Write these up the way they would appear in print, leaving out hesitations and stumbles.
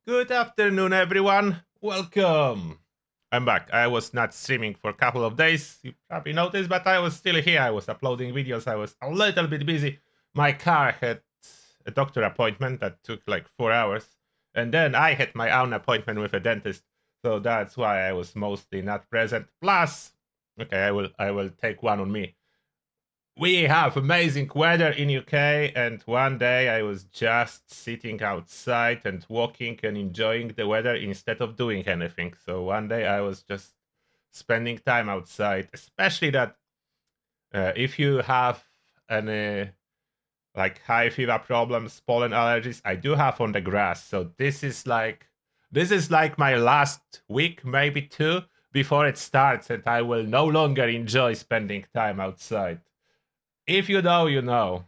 Good afternoon, everyone. Welcome. I'm back. I was not streaming for a couple of days. You probably noticed, but I was still here. I was uploading videos. I was a little bit busy. My car had a doctor appointment that took like 4 hours. And then I had my own appointment with a dentist. So that's why I was mostly not present. Plus, okay, I will take one on me. We have amazing weather in UK, and one day I was just sitting outside and walking and enjoying the weather instead of doing anything. So one day I was just spending time outside, especially that if you have any like high fever problems, pollen allergies, I do have on the grass. So this is like my last week, maybe two, before it starts, and I will no longer enjoy spending time outside. If you know, you know.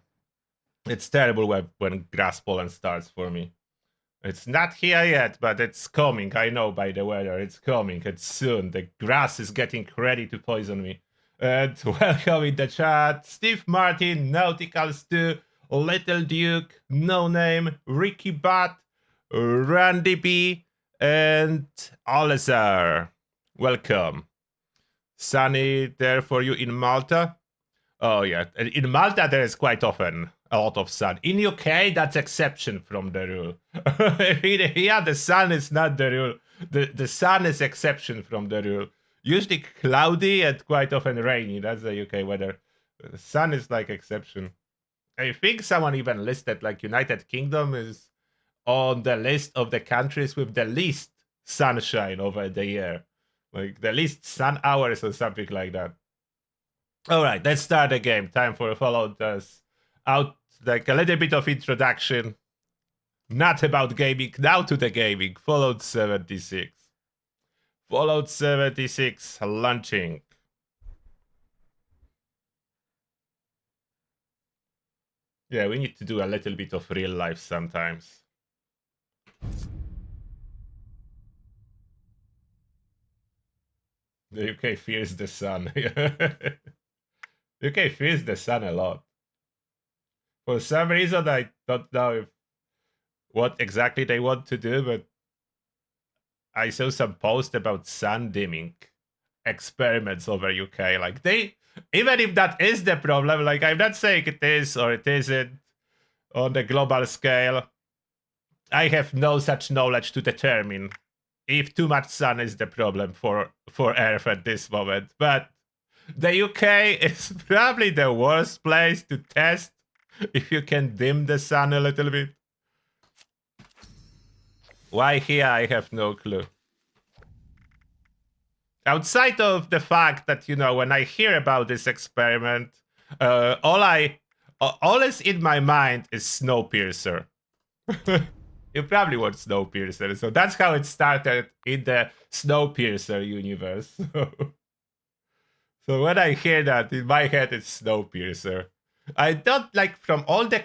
It's terrible when grass pollen starts for me. It's not here yet, but it's coming. I know by the weather. It's coming. It's soon. The grass is getting ready to poison me. And welcome in the chat. Steve Martin, Nautical Stu, Little Duke, No Name, Ricky Bat, Randy B, and Alizar. Welcome. Sunny there for you in Malta. Oh yeah, in Malta there is quite often a lot of sun. In UK, that's exception from the rule. Here, the sun is not the rule. The sun is exception from the rule. Usually cloudy and quite often rainy. That's the UK weather. The sun is like exception. I think someone even listed like United Kingdom is on the list of the countries with the least sunshine over the year. Like the least sun hours or something like that. All right, let's start the game. Time for a Fallout out, like a little bit of introduction. Not about gaming, now to the gaming. Fallout 76. Fallout 76 launching. Yeah, we need to do a little bit of real life sometimes. The UK fears the sun. UK fears the sun a lot. For some reason, I don't know what exactly they want to do, but I saw some post about sun dimming experiments over UK. Like even if that is the problem, like I'm not saying it is or it isn't on the global scale. I have no such knowledge to determine if too much sun is the problem for Earth at this moment. But the UK is probably the worst place to test if you can dim the sun a little bit. Why here, I have no clue. Outside of the fact that, you know, when I hear about this experiment, all is in my mind is Snowpiercer. You probably want Snowpiercer, so that's how it started in the Snowpiercer universe. So when I hear that, in my head it's Snowpiercer. I don't like, from all the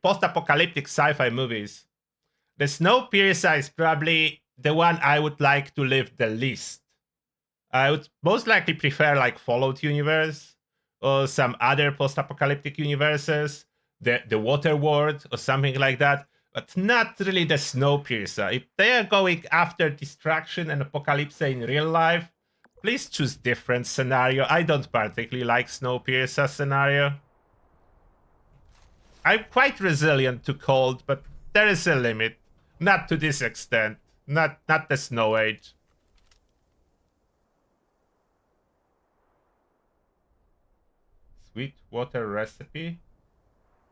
post-apocalyptic sci-fi movies, the Snowpiercer is probably the one I would like to live the least. I would most likely prefer like Fallout universe or some other post-apocalyptic universes, the Water World or something like that, but not really the Snowpiercer. If they are going after destruction and apocalypse in real life, please choose different scenario. I don't particularly like Snowpiercer scenario. I'm quite resilient to cold, but there is a limit. Not to this extent. Not the Snow Age. Sweet water recipe?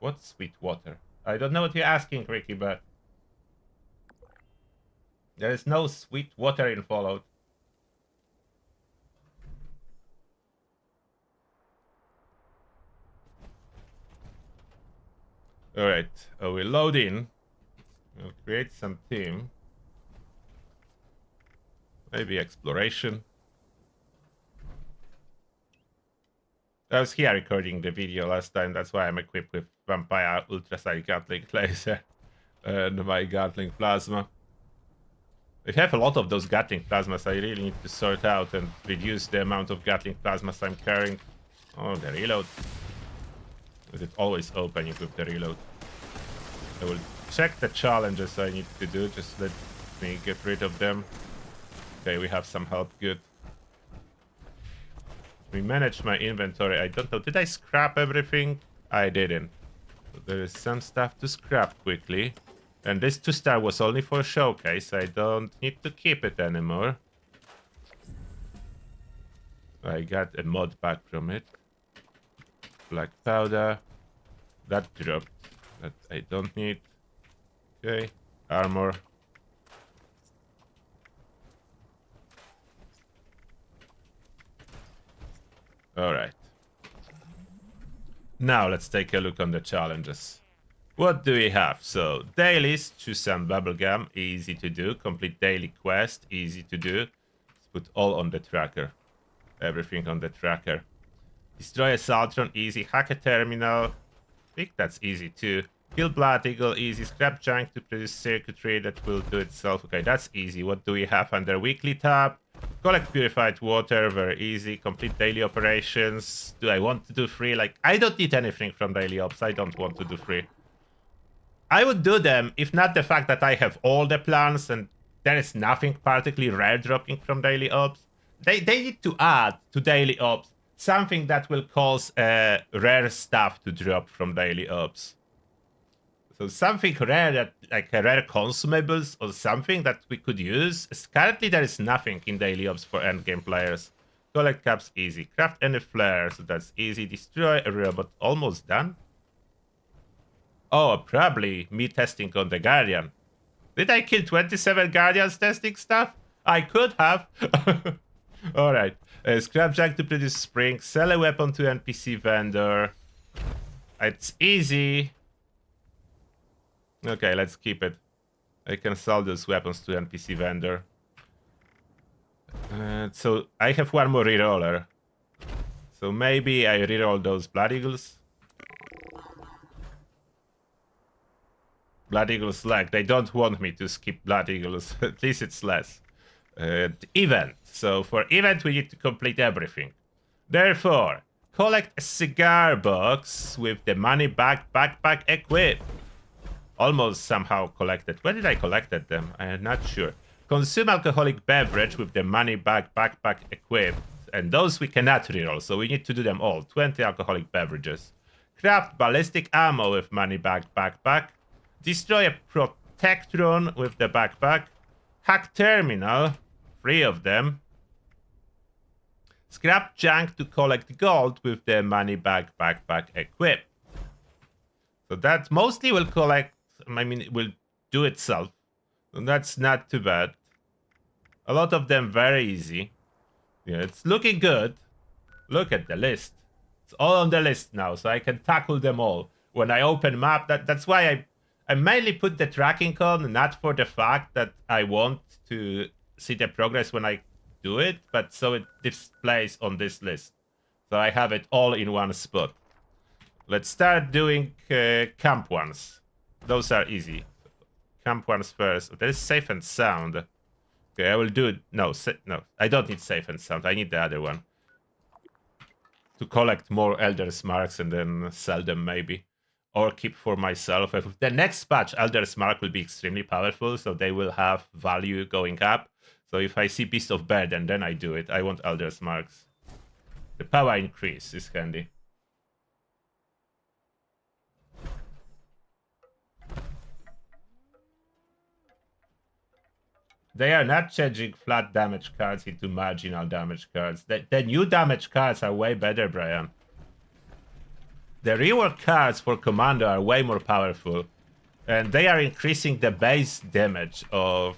What's sweet water? I don't know what you're asking, Ricky, but there is no sweet water in Fallout. Alright, we load in. We'll create some team. Maybe exploration. I was here recording the video last time, that's why I'm equipped with Vampire Ultrasonic Gatling Laser and my Gatling Plasma. I have a lot of those Gatling Plasmas. I really need to sort out and reduce the amount of Gatling Plasmas I'm carrying. Oh, the reload. Is it always opening with the reload? I will check the challenges I need to do. Just let me get rid of them. Okay, we have some help. Good. We manage my inventory. I don't know. Did I scrap everything? I didn't. So there is some stuff to scrap quickly. And this 2-star was only for showcase. I don't need to keep it anymore. I got a mod back from it. Black powder. That dropped. That I don't need. Okay. Armor. Alright. Now let's take a look on the challenges. What do we have? So, dailies, choose some bubblegum, easy to do. Complete daily quest, easy to do. Let's put all on the tracker. Everything on the tracker. Destroy a Saltron, easy. Hack a terminal. I think that's easy too. Kill Blood Eagle, easy. Scrap junk to produce circuitry that will do itself. Okay, that's easy. What do we have under weekly tab? Collect purified water, very easy. Complete daily operations. Do I want to do free? Like, I don't need anything from daily ops. I don't want to do free. I would do them if not the fact that I have all the plans and there is nothing particularly rare dropping from daily ops. They need to add to daily ops something that will cause rare stuff to drop from daily ops. So something rare, that like rare consumables or something that we could use. Currently there is nothing in daily ops for endgame players. Collect caps, easy. Craft any flare, so that's easy. Destroy a robot, almost done. Oh, probably me testing on the Guardian. Did I kill 27 Guardians testing stuff? I could have. Alright. Scrap jack to produce spring. Sell a weapon to NPC vendor. It's easy. Okay, let's keep it. I can sell those weapons to NPC vendor. So I have one more reroller. So maybe I reroll those Blood Eagles. Blood Eagles lag. They don't want me to skip Blood Eagles. At least it's less. Event. So for event we need to complete everything. Therefore, collect a cigar box with the money bag backpack equipped. Almost somehow collected. Where did I collect them? I am not sure. Consume alcoholic beverage with the money bag backpack equipped. And those we cannot reroll, so we need to do them all. 20 alcoholic beverages. Craft ballistic ammo with money bag backpack. Destroy a protectron with the backpack. Hack terminal. 3 of them. Scrap junk to collect gold with the money bag backpack equipped. So that mostly will collect, I mean, it will do itself. And that's not too bad. A lot of them very easy. Yeah, it's looking good. Look at the list. It's all on the list now, so I can tackle them all. When I open map, that's why I mainly put the tracking on, not for the fact that I want to see the progress when I do it, but so it displays on this list. So I have it all in one spot. Let's start doing camp ones. Those are easy. Camp ones first. There is safe and sound. Okay, I will do it. No, I don't need safe and sound. I need the other one. To collect more Elder's Marks and then sell them maybe. Or keep for myself. The next patch, Elder's Mark will be extremely powerful, so they will have value going up. So if I see Beast of Burden, then I do it. I want Elder's Marks. The power increase is handy. They are not changing flat damage cards into marginal damage cards. The new damage cards are way better, Brian. The rework cards for Commando are way more powerful. And they are increasing the base damage of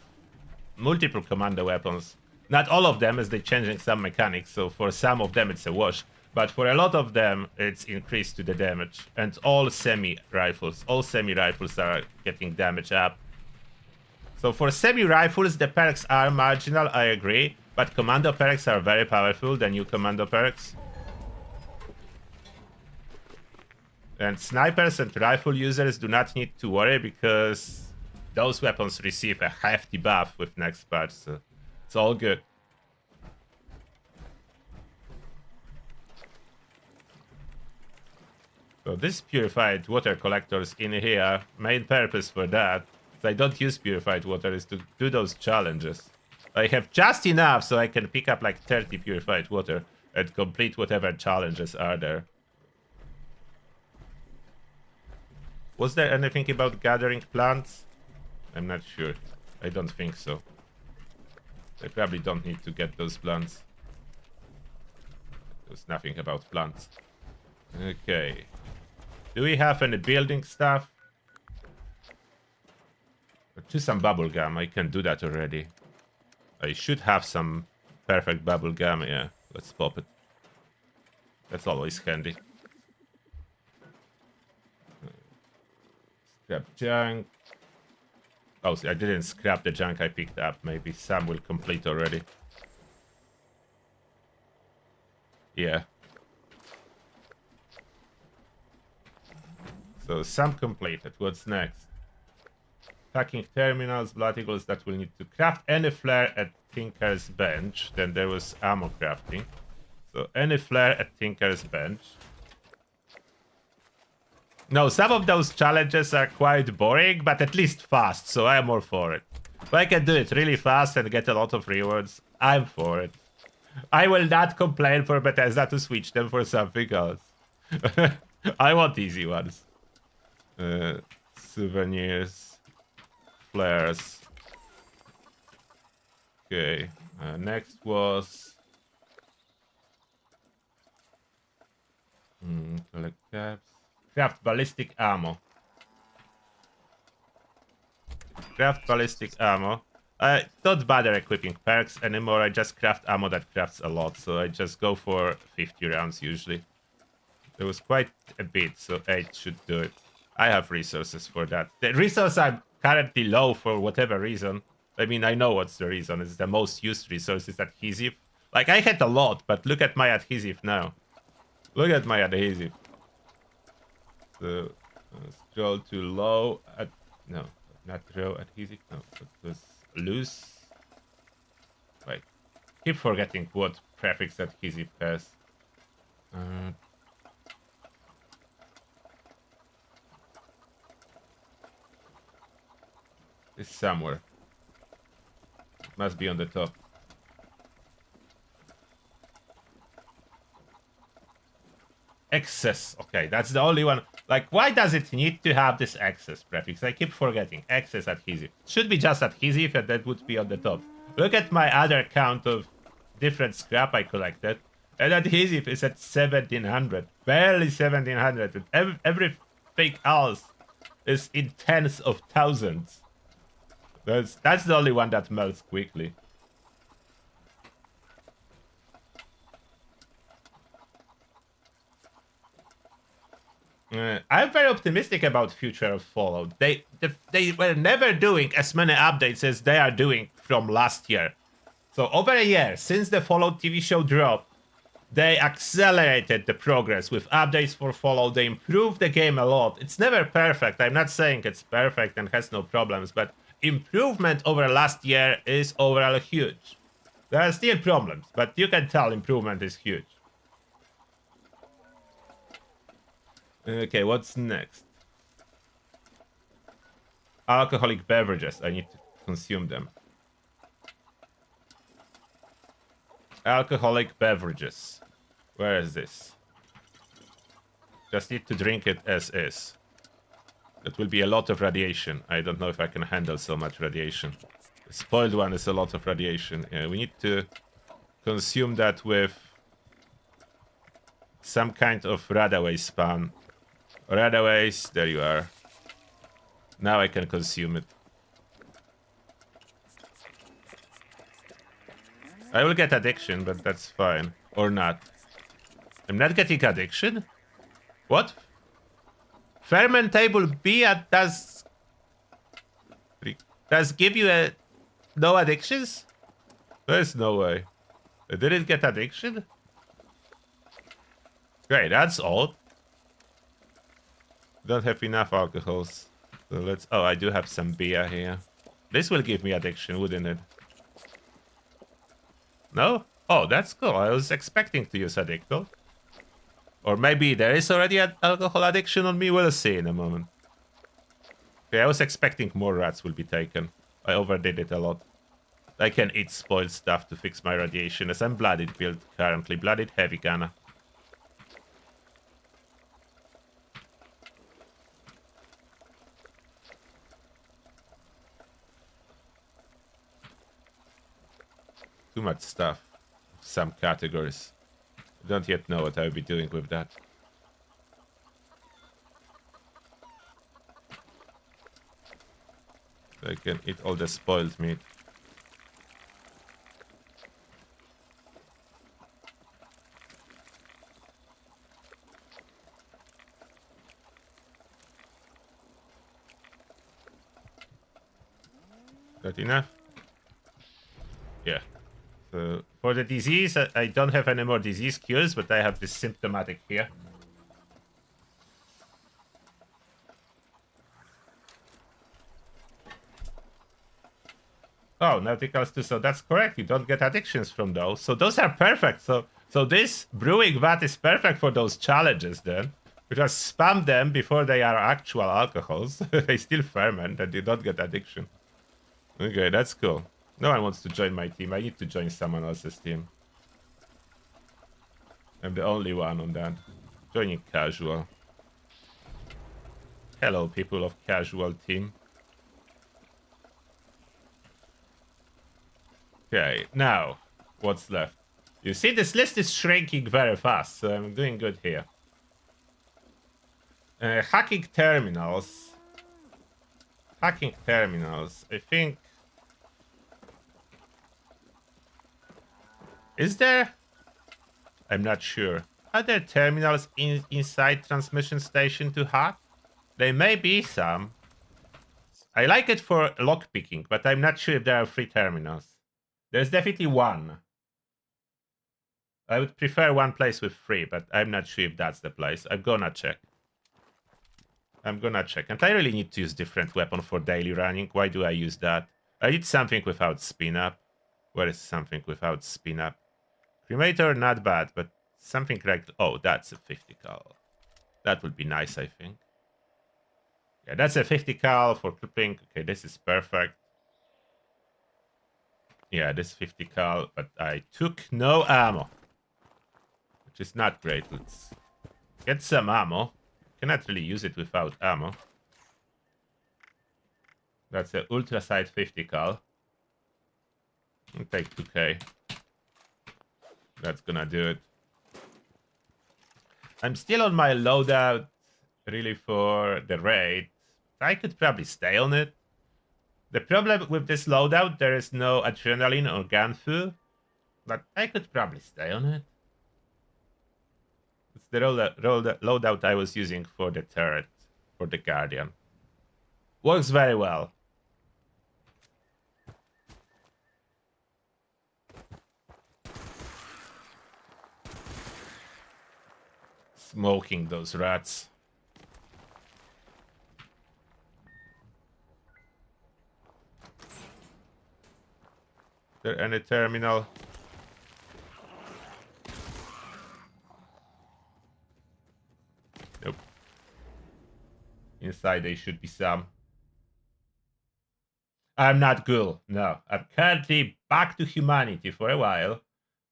multiple Commando weapons. Not all of them, as they're changing some mechanics. So for some of them, it's a wash. But for a lot of them, it's increased to the damage. And all semi-rifles. All semi-rifles are getting damage up. So for semi-rifles, the perks are marginal, I agree. But Commando perks are very powerful, the new Commando perks. And snipers and rifle users do not need to worry because those weapons receive a hefty buff with next patch, so it's all good. So this purified water collectors in here, main purpose for that, so I don't use purified water, is to do those challenges. I have just enough so I can pick up like 30 purified water and complete whatever challenges are there. Was there anything about gathering plants? I'm not sure. I don't think so. I probably don't need to get those plants. There's nothing about plants. Okay. Do we have any building stuff? Choose some bubble gum. I can do that already. I should have some perfect bubble gum. Yeah, let's pop it. That's always handy. Scrap junk. Oh, see, I didn't scrap the junk I picked up. Maybe some will complete already. Yeah. So some completed. What's next? Packing terminals, blood eagles that will need to craft any flare at Tinker's bench. Then there was ammo crafting. So any flare at Tinker's bench. No, some of those challenges are quite boring, but at least fast, so I'm all for it. If I can do it really fast and get a lot of rewards, I'm for it. I will not complain for Bethesda to switch them for something else. I want easy ones. Souvenirs. Flares. Okay. Next was... collect caps. Craft ballistic ammo. Craft ballistic ammo. I don't bother equipping perks anymore. I just craft ammo that crafts a lot. So I just go for 50 rounds usually. There was quite a bit, so 8 should do it. I have resources for that. The resources are currently low for whatever reason. I mean, I know what's the reason. It's the most used resource is adhesive. Like, I had a lot, but look at my adhesive now. Look at my adhesive. So, scroll to low. No, not low adhesive. No, it was loose. Wait, keep forgetting what prefix adhesive has. It's somewhere. Must be on the top. Excess. Okay, that's the only one. Like, why does it need to have this excess prefix? I keep forgetting. Excess adhesive. Should be just adhesive and that would be on the top. Look at my other count of different scrap I collected. And adhesive is at 1700. Barely 1700. And everything else is in tens of thousands. That's the only one that melts quickly. I'm very optimistic about future of Fallout. They were never doing as many updates as they are doing from last year. So over a year since the Fallout TV show dropped, they accelerated the progress with updates for Fallout. They improved the game a lot. It's never perfect. I'm not saying it's perfect and has no problems, but improvement over last year is overall huge. There are still problems, but you can tell improvement is huge. Okay, what's next? Alcoholic beverages. I need to consume them. Alcoholic beverages. Where is this? Just need to drink it as is. That will be a lot of radiation. I don't know if I can handle so much radiation. The spoiled one is a lot of radiation. Yeah, we need to consume that with some kind of radaway spawn. Radaways, there you are. Now I can consume it. I will get addiction, but that's fine. Or not. I'm not getting addiction? What? Fermentable beer does give you no addictions? There's no way. I didn't get addiction? Great, that's all. Don't have enough alcohols. So let's... Oh, I do have some beer here. This will give me addiction, wouldn't it? No? Oh, that's cool. I was expecting to use Addictal. Or maybe there is already an alcohol addiction on me. We'll see in a moment. Okay, I was expecting more rats will be taken. I overdid it a lot. I can eat spoiled stuff to fix my radiation as I'm blooded build currently. Blooded heavy gunner. Too much stuff. Some categories. I don't yet know what I'll be doing with that. So I can eat all the spoiled meat. That enough? Yeah. So for the disease, I don't have any more disease cures, but I have this symptomatic here. Oh, nauticals too. So that's correct. You don't get addictions from those. So those are perfect. So this brewing vat is perfect for those challenges then. Because spam them before they are actual alcohols. They still ferment and you don't get addiction. Okay, that's cool. No one wants to join my team. I need to join someone else's team. I'm the only one on that. Joining casual. Hello, people of casual team. Okay, now, what's left? You see, this list is shrinking very fast, so I'm doing good here. Hacking terminals. Hacking terminals. I think... Is there? I'm not sure. Are there terminals inside transmission station to hack? There may be some. I like it for lockpicking, but I'm not sure if there are free terminals. There's definitely one. I would prefer one place with free, but I'm not sure if that's the place. I'm gonna check. And I really need to use different weapon for daily running. Why do I use that? I need something without spin up. Where is something without spin up? Cremator, not bad, but something like... Oh, that's a 50 cal. That would be nice, I think. Yeah, that's a 50 cal for clipping. Okay, this is perfect. Yeah, this 50 cal, but I took no ammo. Which is not great. Let's get some ammo. Cannot really use it without ammo. That's an ultra sight 50 cal. I'll take 2k. That's gonna do it. I'm still on my loadout, really, for the raid. I could probably stay on it. The problem with this loadout, there is no adrenaline or gunfu, but I could probably stay on it. It's the loadout I was using for the turret, for the Guardian. Works very well. Smoking those rats. Is there any terminal? Nope. Inside there should be some. I'm not ghoul. No, I'm currently back to humanity for a while.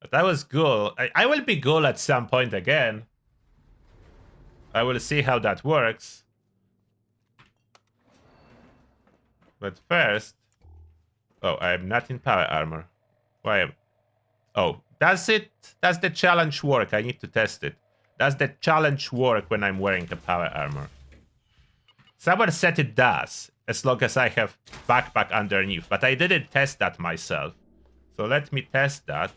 But I was ghoul. I will be ghoul at some point again. I will see how that works. But first... Oh, I'm not in power armor. Why am... Oh, does the challenge work? I need to test it. Does the challenge work when I'm wearing a power armor? Someone said it does, as long as I have backpack underneath. But I didn't test that myself. So let me test that.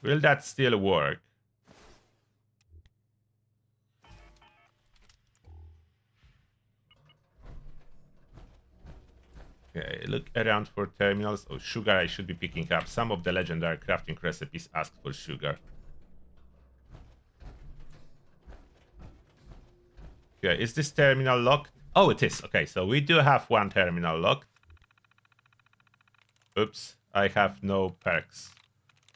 Will that still work? Okay, look around for terminals. Oh, sugar I should be picking up. Some of the legendary crafting recipes ask for sugar. Okay, is this terminal locked? Oh, it is. Okay, so we do have one terminal locked. Oops, I have no perks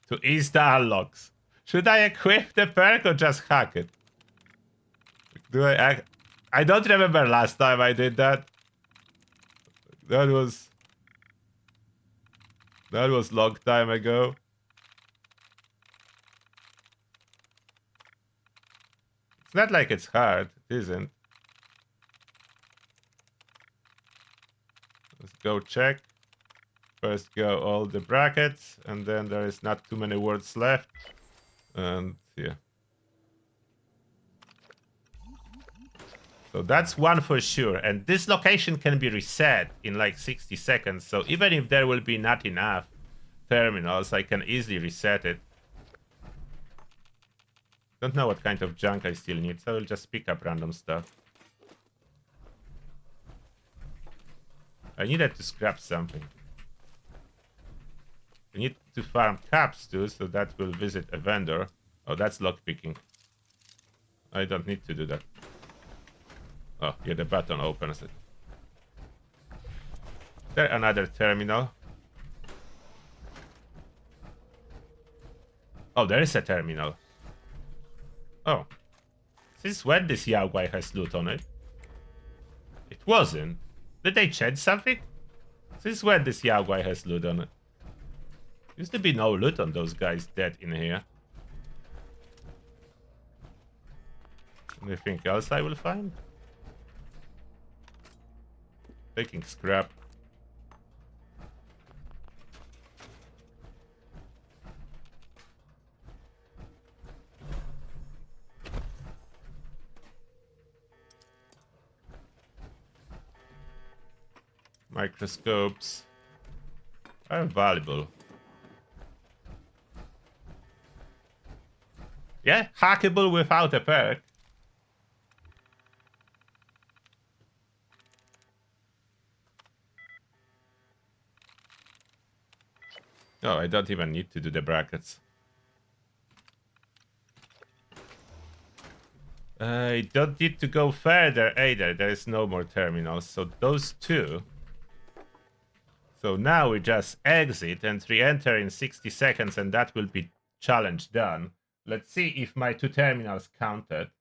to ease the unlocks. Should I equip the perk or just hack it? Do I don't remember last time I did that. That was long time ago. It's not like it's hard. It isn't. Let's go check. First go all the brackets, and then there is not too many words left. And yeah. So that's one for sure. And this location can be reset in like 60 seconds. So even if there will be not enough terminals, I can easily reset it. Don't know what kind of junk I still need, so I'll just pick up random stuff. I needed to scrap something. I need to farm caps too, so that will visit a vendor. Oh, that's lockpicking. I don't need to do that. Oh, yeah, the button opens it. There, another terminal. Oh, there is a terminal. Oh. Since when this Yaogwai has loot on it? It wasn't. Did they change something? Since when this Yaogwai has loot on it? Used to be no loot on those guys dead in here. Anything else I will find? Taking scrap. Microscopes are valuable. Yeah, hackable without a perk. Oh, I don't even need to do the brackets. I don't need to go further either. There is no more terminals. So those two. So now we just exit and re-enter in 60 seconds, and that will be challenge done. Let's see if my two terminals counted.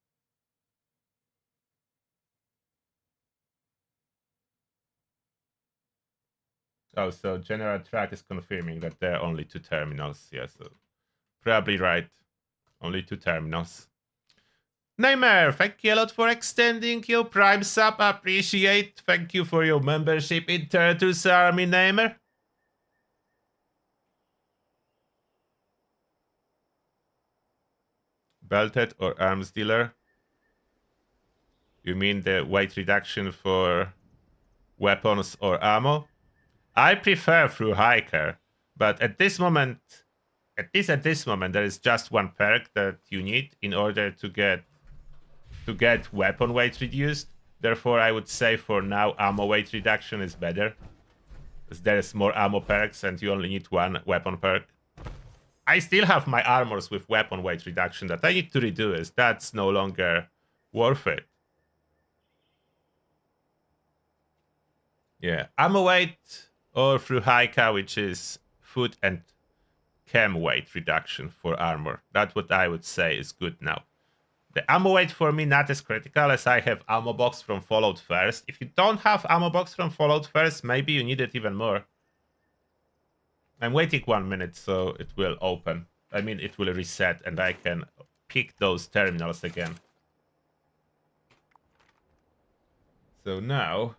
Oh, so general track is confirming that there are only two terminals. Yeah, so probably right. Only two terminals. Neymer, thank you a lot for extending your Prime sub. Appreciate. Thank you for your membership in Turtles Army, Neymer. Belted or arms dealer? You mean the weight reduction for weapons or ammo? I prefer through hiker, but at this moment, at least at this moment, there is just one perk that you need in order to get weapon weight reduced. Therefore, I would say for now, ammo weight reduction is better, because there's more ammo perks and you only need one weapon perk. I still have my armors with weapon weight reduction that I need to redo, as that's no longer worth it. Yeah, ammo weight or through Haika, which is food and chem weight reduction for armor. That's what I would say is good now. The ammo weight for me not as critical, as I have ammo box from Fallout First. If you don't have ammo box from Fallout First, maybe you need it even more. I'm waiting 1 minute, so it will open. I mean, it will reset, and I can pick those terminals again. So now,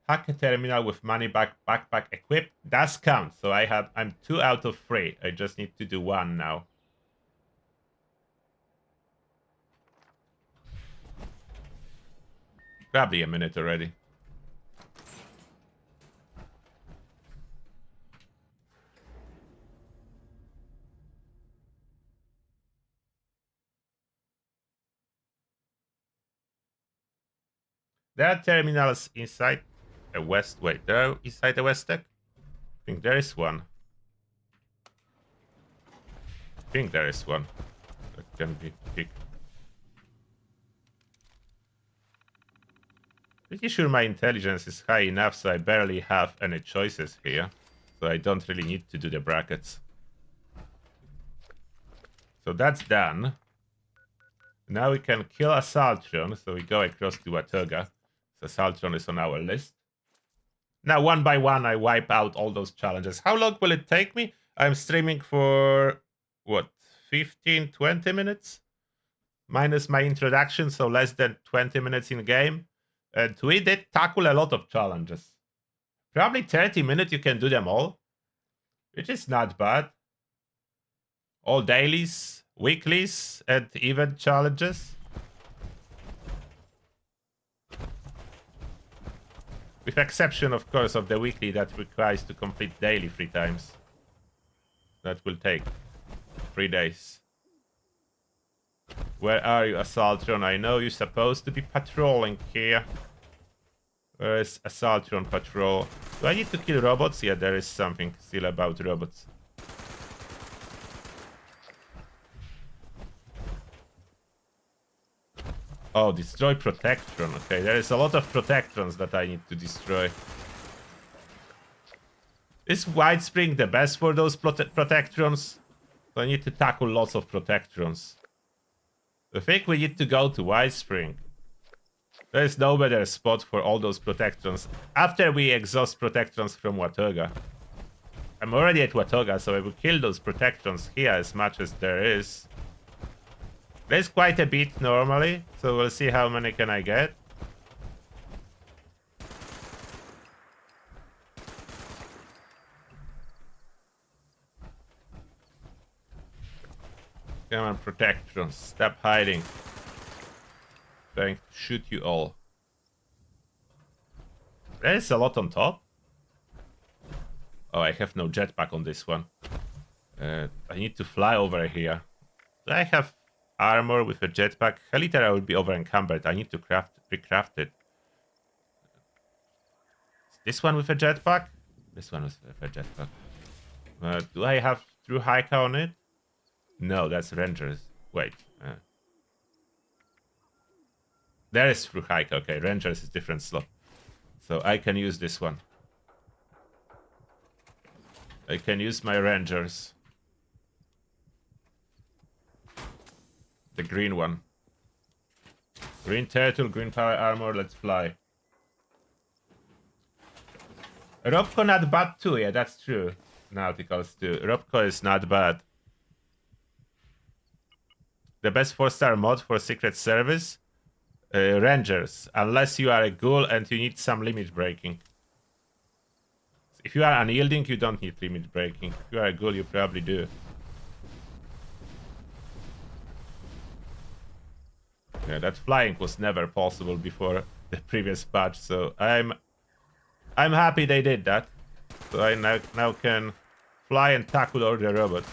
hack a terminal with money backpack equipped does count. So I'm 2 out of 3. I just need to do 1 now. Probably a minute already. There are terminals inside a west. Wait, there are inside the west deck? I think there is one. I think there is one that can be picked. Pretty sure my intelligence is high enough, so I barely have any choices here. So I don't really need to do the brackets. So that's done. Now we can kill Assaultron. So we go across to Watoga. So Assaultron is on our list. Now, one by one, I wipe out all those challenges. How long will it take me? I'm streaming for, what, 15, 20 minutes? Minus my introduction, so less than 20 minutes in game. And we did tackle a lot of challenges. Probably 30 minutes you can do them all, which is not bad. All dailies, weeklies, and event challenges. With exception, of course, of the weekly that requires to complete daily 3 times. That will take 3 days. Where are you, Assaultron? I know you're supposed to be patrolling here. Where is Assaultron patrol? Do I need to kill robots? Yeah, there is something still about robots. Oh, destroy Protectron. Okay, there is a lot of Protectrons that I need to destroy. Is Whitespring the best for those Protectrons? So I need to tackle lots of Protectrons. I think we need to go to Whitespring. There is no better spot for all those Protectrons. After we exhaust Protectrons from Watoga. I'm already at Watoga, so I will kill those Protectrons here as much as there is. There's quite a bit normally, so we'll see how many can I get. Come on, Protectrons, stop hiding. Trying to shoot you all. There's a lot on top. Oh, I have no jetpack on this one. I need to fly over here. Do I have armor with a jetpack? Heliter, I will be over encumbered. I need to recraft it. Is this one with a jetpack? This one with a jetpack. Do I have true Haika on it? No, that's Rangers. Wait. There is true Haika. Okay, Rangers is different slot. So I can use this one. I can use my Rangers. The green one. Green turtle, green power armor, let's fly. Robco not bad too, yeah, that's true. Nauticals too. Robco is not bad. The best 4-star mod for Secret Service? Rangers, unless you are a ghoul and you need some limit breaking. If you are unyielding, you don't need limit breaking. If you are a ghoul, you probably do. Yeah, that flying was never possible before the previous patch, so I'm happy they did that. So I now can fly and tackle all the robots.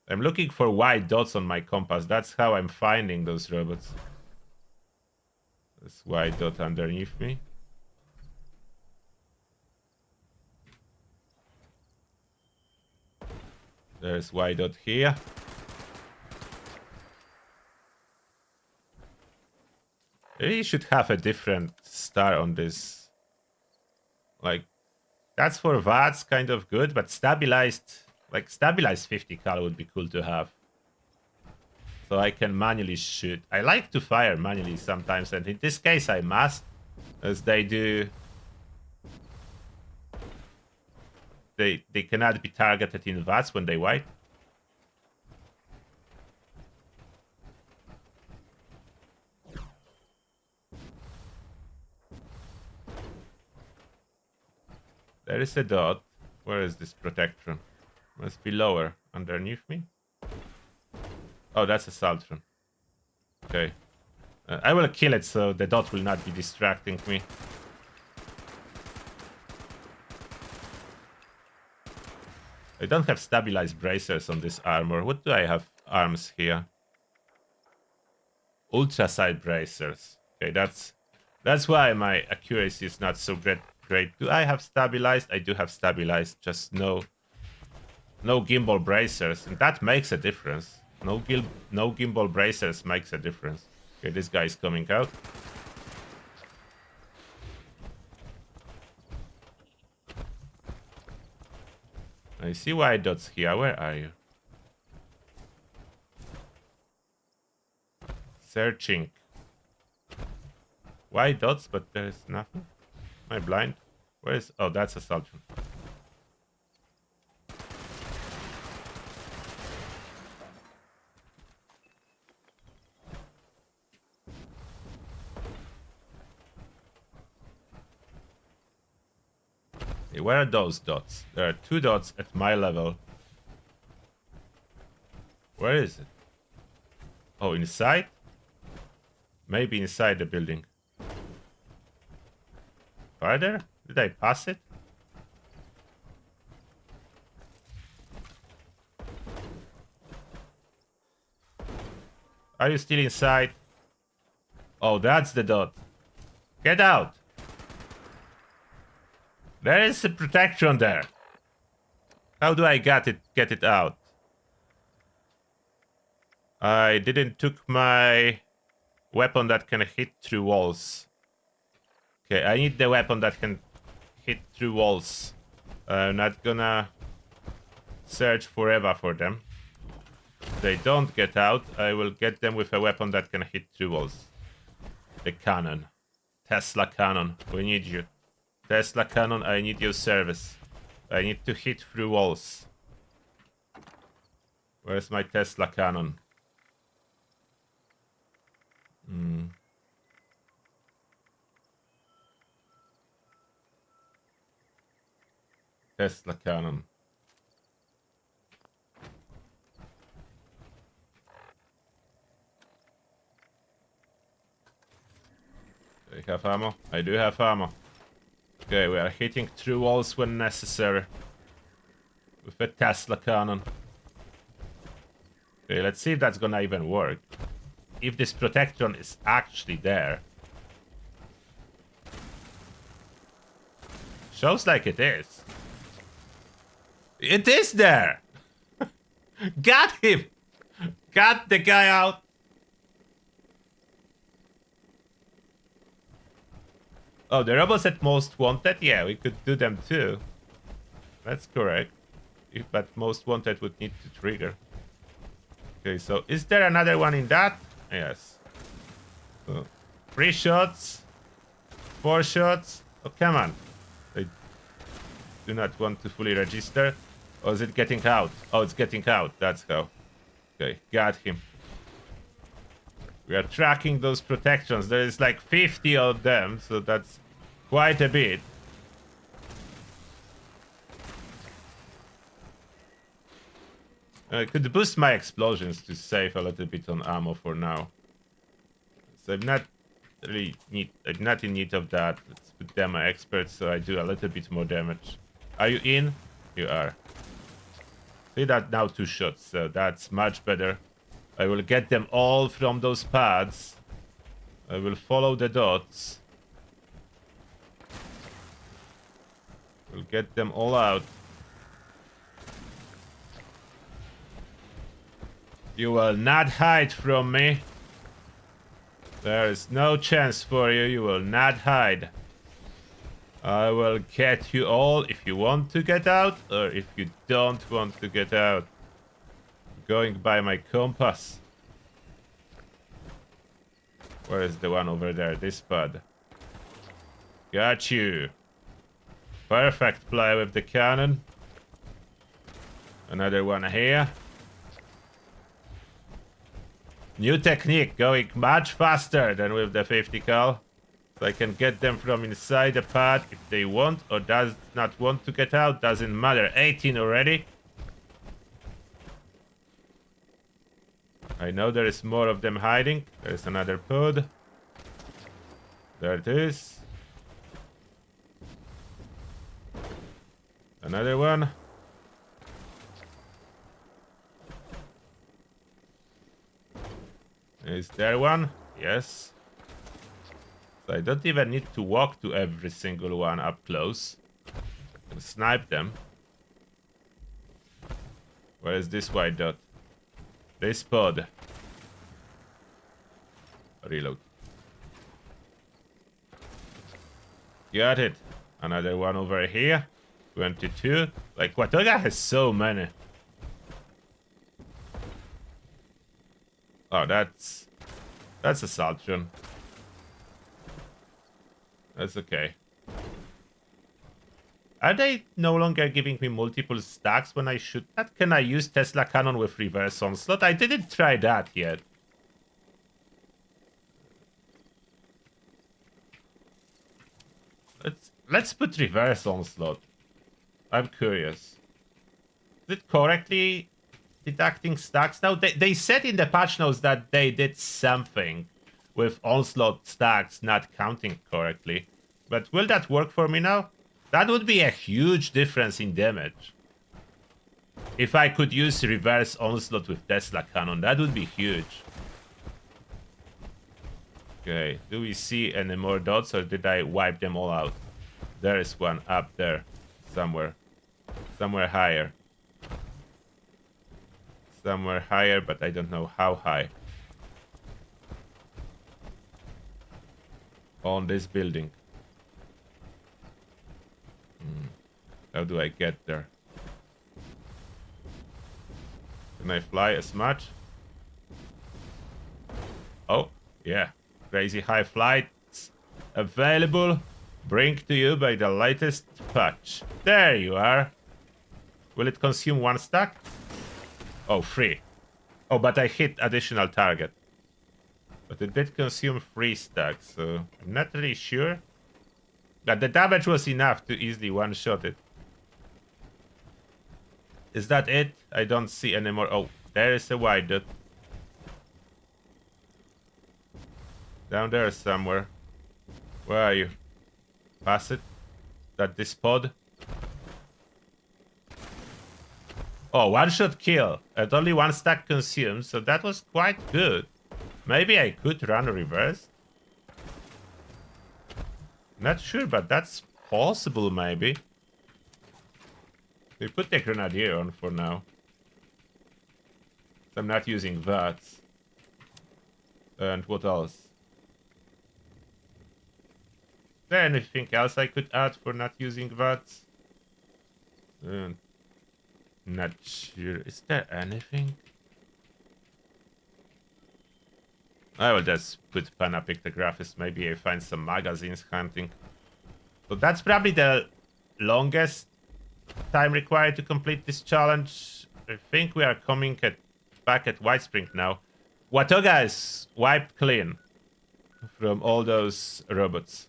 I'm looking for white dots on my compass. That's how I'm finding those robots. This white dot underneath me. There's white dot here. Maybe you should have a different star on this. Like, that's for VATS, kind of good, but stabilized... Like, stabilized 50 cal would be cool to have. So I can manually shoot. I like to fire manually sometimes, and in this case I must. As they do... They cannot be targeted in VATS when they wipe. There is a dot. Where is this Protectron? Must be lower. Underneath me? Oh, that's a Assaultron. Okay. I will kill it so the dot will not be distracting me. I don't have stabilized bracers on this armor. What do I have arms here? Ultra side bracers. Okay, that's why my accuracy is not so great. Do I have stabilized? I do have stabilized, just no gimbal bracers, and that makes a difference. No gimbal bracers makes a difference. Okay, this guy is coming out. I see white dots here. Where are you? Searching. White dots, but there's nothing. Am I blind? Where is... Oh, that's a Sultan. Hey, where are those dots? There are 2 dots at my level. Where is it? Oh, inside? Maybe inside the building. Farther? Did I pass it? Are you still inside? Oh, that's the dot. Get out! There is a protection there. How do I get it out? I didn't took my weapon that can hit through walls. Okay, I need the weapon that can hit through walls. I'm not gonna search forever for them. If they don't get out, I will get them with a weapon that can hit through walls. The cannon. Tesla cannon. We need you. Tesla cannon, I need your service. I need to hit through walls. Where's my Tesla cannon? Tesla cannon. Do I have ammo? I do have ammo. Okay, we are hitting through walls when necessary. With a Tesla cannon. Okay, let's see if that's gonna even work. If this protection is actually there. Shows like it is. It is there! Got him! Got the guy out! Oh, the robots at most wanted? Yeah, we could do them too. That's correct. But most wanted would need to trigger. Okay, so is there another one in that? Yes. 3 shots. 4 shots. Oh, come on. I do not want to fully register. Or is it getting out? Oh, it's getting out. That's how. Okay, got him. We are tracking those protections. There is like 50 of them, so that's quite a bit. I could boost my explosions to save a little bit on ammo for now. So I'm not in need of that. Let's put them my experts so I do a little bit more damage. Are you in? You are. See that now 2 shots, so that's much better. I will get them all from those pads. I will follow the dots. We'll get them all out. You will not hide from me. There is no chance for you. You will not hide. I will get you all if you want to get out or if you don't want to get out. Going by my compass. Where is the one over there? This pad. Got you. Perfect play with the cannon. Another one here. New technique, going much faster than with the 50 cal. So I can get them from inside the pad if they want or does not want to get out. Doesn't matter. 18 already. I know there is more of them hiding. There's another pod. There it is. Another one. Is there one? Yes. So I don't even need to walk to every single one up close. I can snipe them. Where is this white dot? This pod. Reload. Got it. Another one over here. 22. Like, Watoga has so many. Oh, that's a Saltron. That's okay. Are they no longer giving me multiple stacks when I shoot that? Can I use Tesla Cannon with reverse onslaught? I didn't try that yet. Let's put reverse onslaught. I'm curious. Is it correctly deducting stacks now? They said in the patch notes that they did something with onslaught stacks not counting correctly. But will that work for me now? That would be a huge difference in damage. If I could use reverse onslaught with Tesla Cannon, that would be huge. Okay, do we see any more dots or did I wipe them all out? There is one up there somewhere. Somewhere higher. Somewhere higher, but I don't know how high. On this building. How do I get there? Can I fly as much? Oh, yeah. Crazy high flights available. Bring to you by the latest patch. There you are. Will it consume 1 stack? Oh, 3. Oh, but I hit additional target. But it did consume 3 stacks, so I'm not really sure. But the damage was enough to easily one-shot it. Is that it? I don't see any more. Oh, there is a white dot. Down there somewhere. Where are you? Pass it. That this pod. Oh, 1-shot kill. And only 1 stack consumed, so that was quite good. Maybe I could run reverse. Not sure, but that's possible, maybe. We put the Grenadier on for now. So I'm not using that. And what else? Is there anything else I could add for not using that? Not sure. Is there anything? I will just put Panapictographist. Maybe I find some magazines hunting. So that's probably the longest time required to complete this challenge. I think we are coming back at Whitespring now. Watoga is wiped clean from all those robots.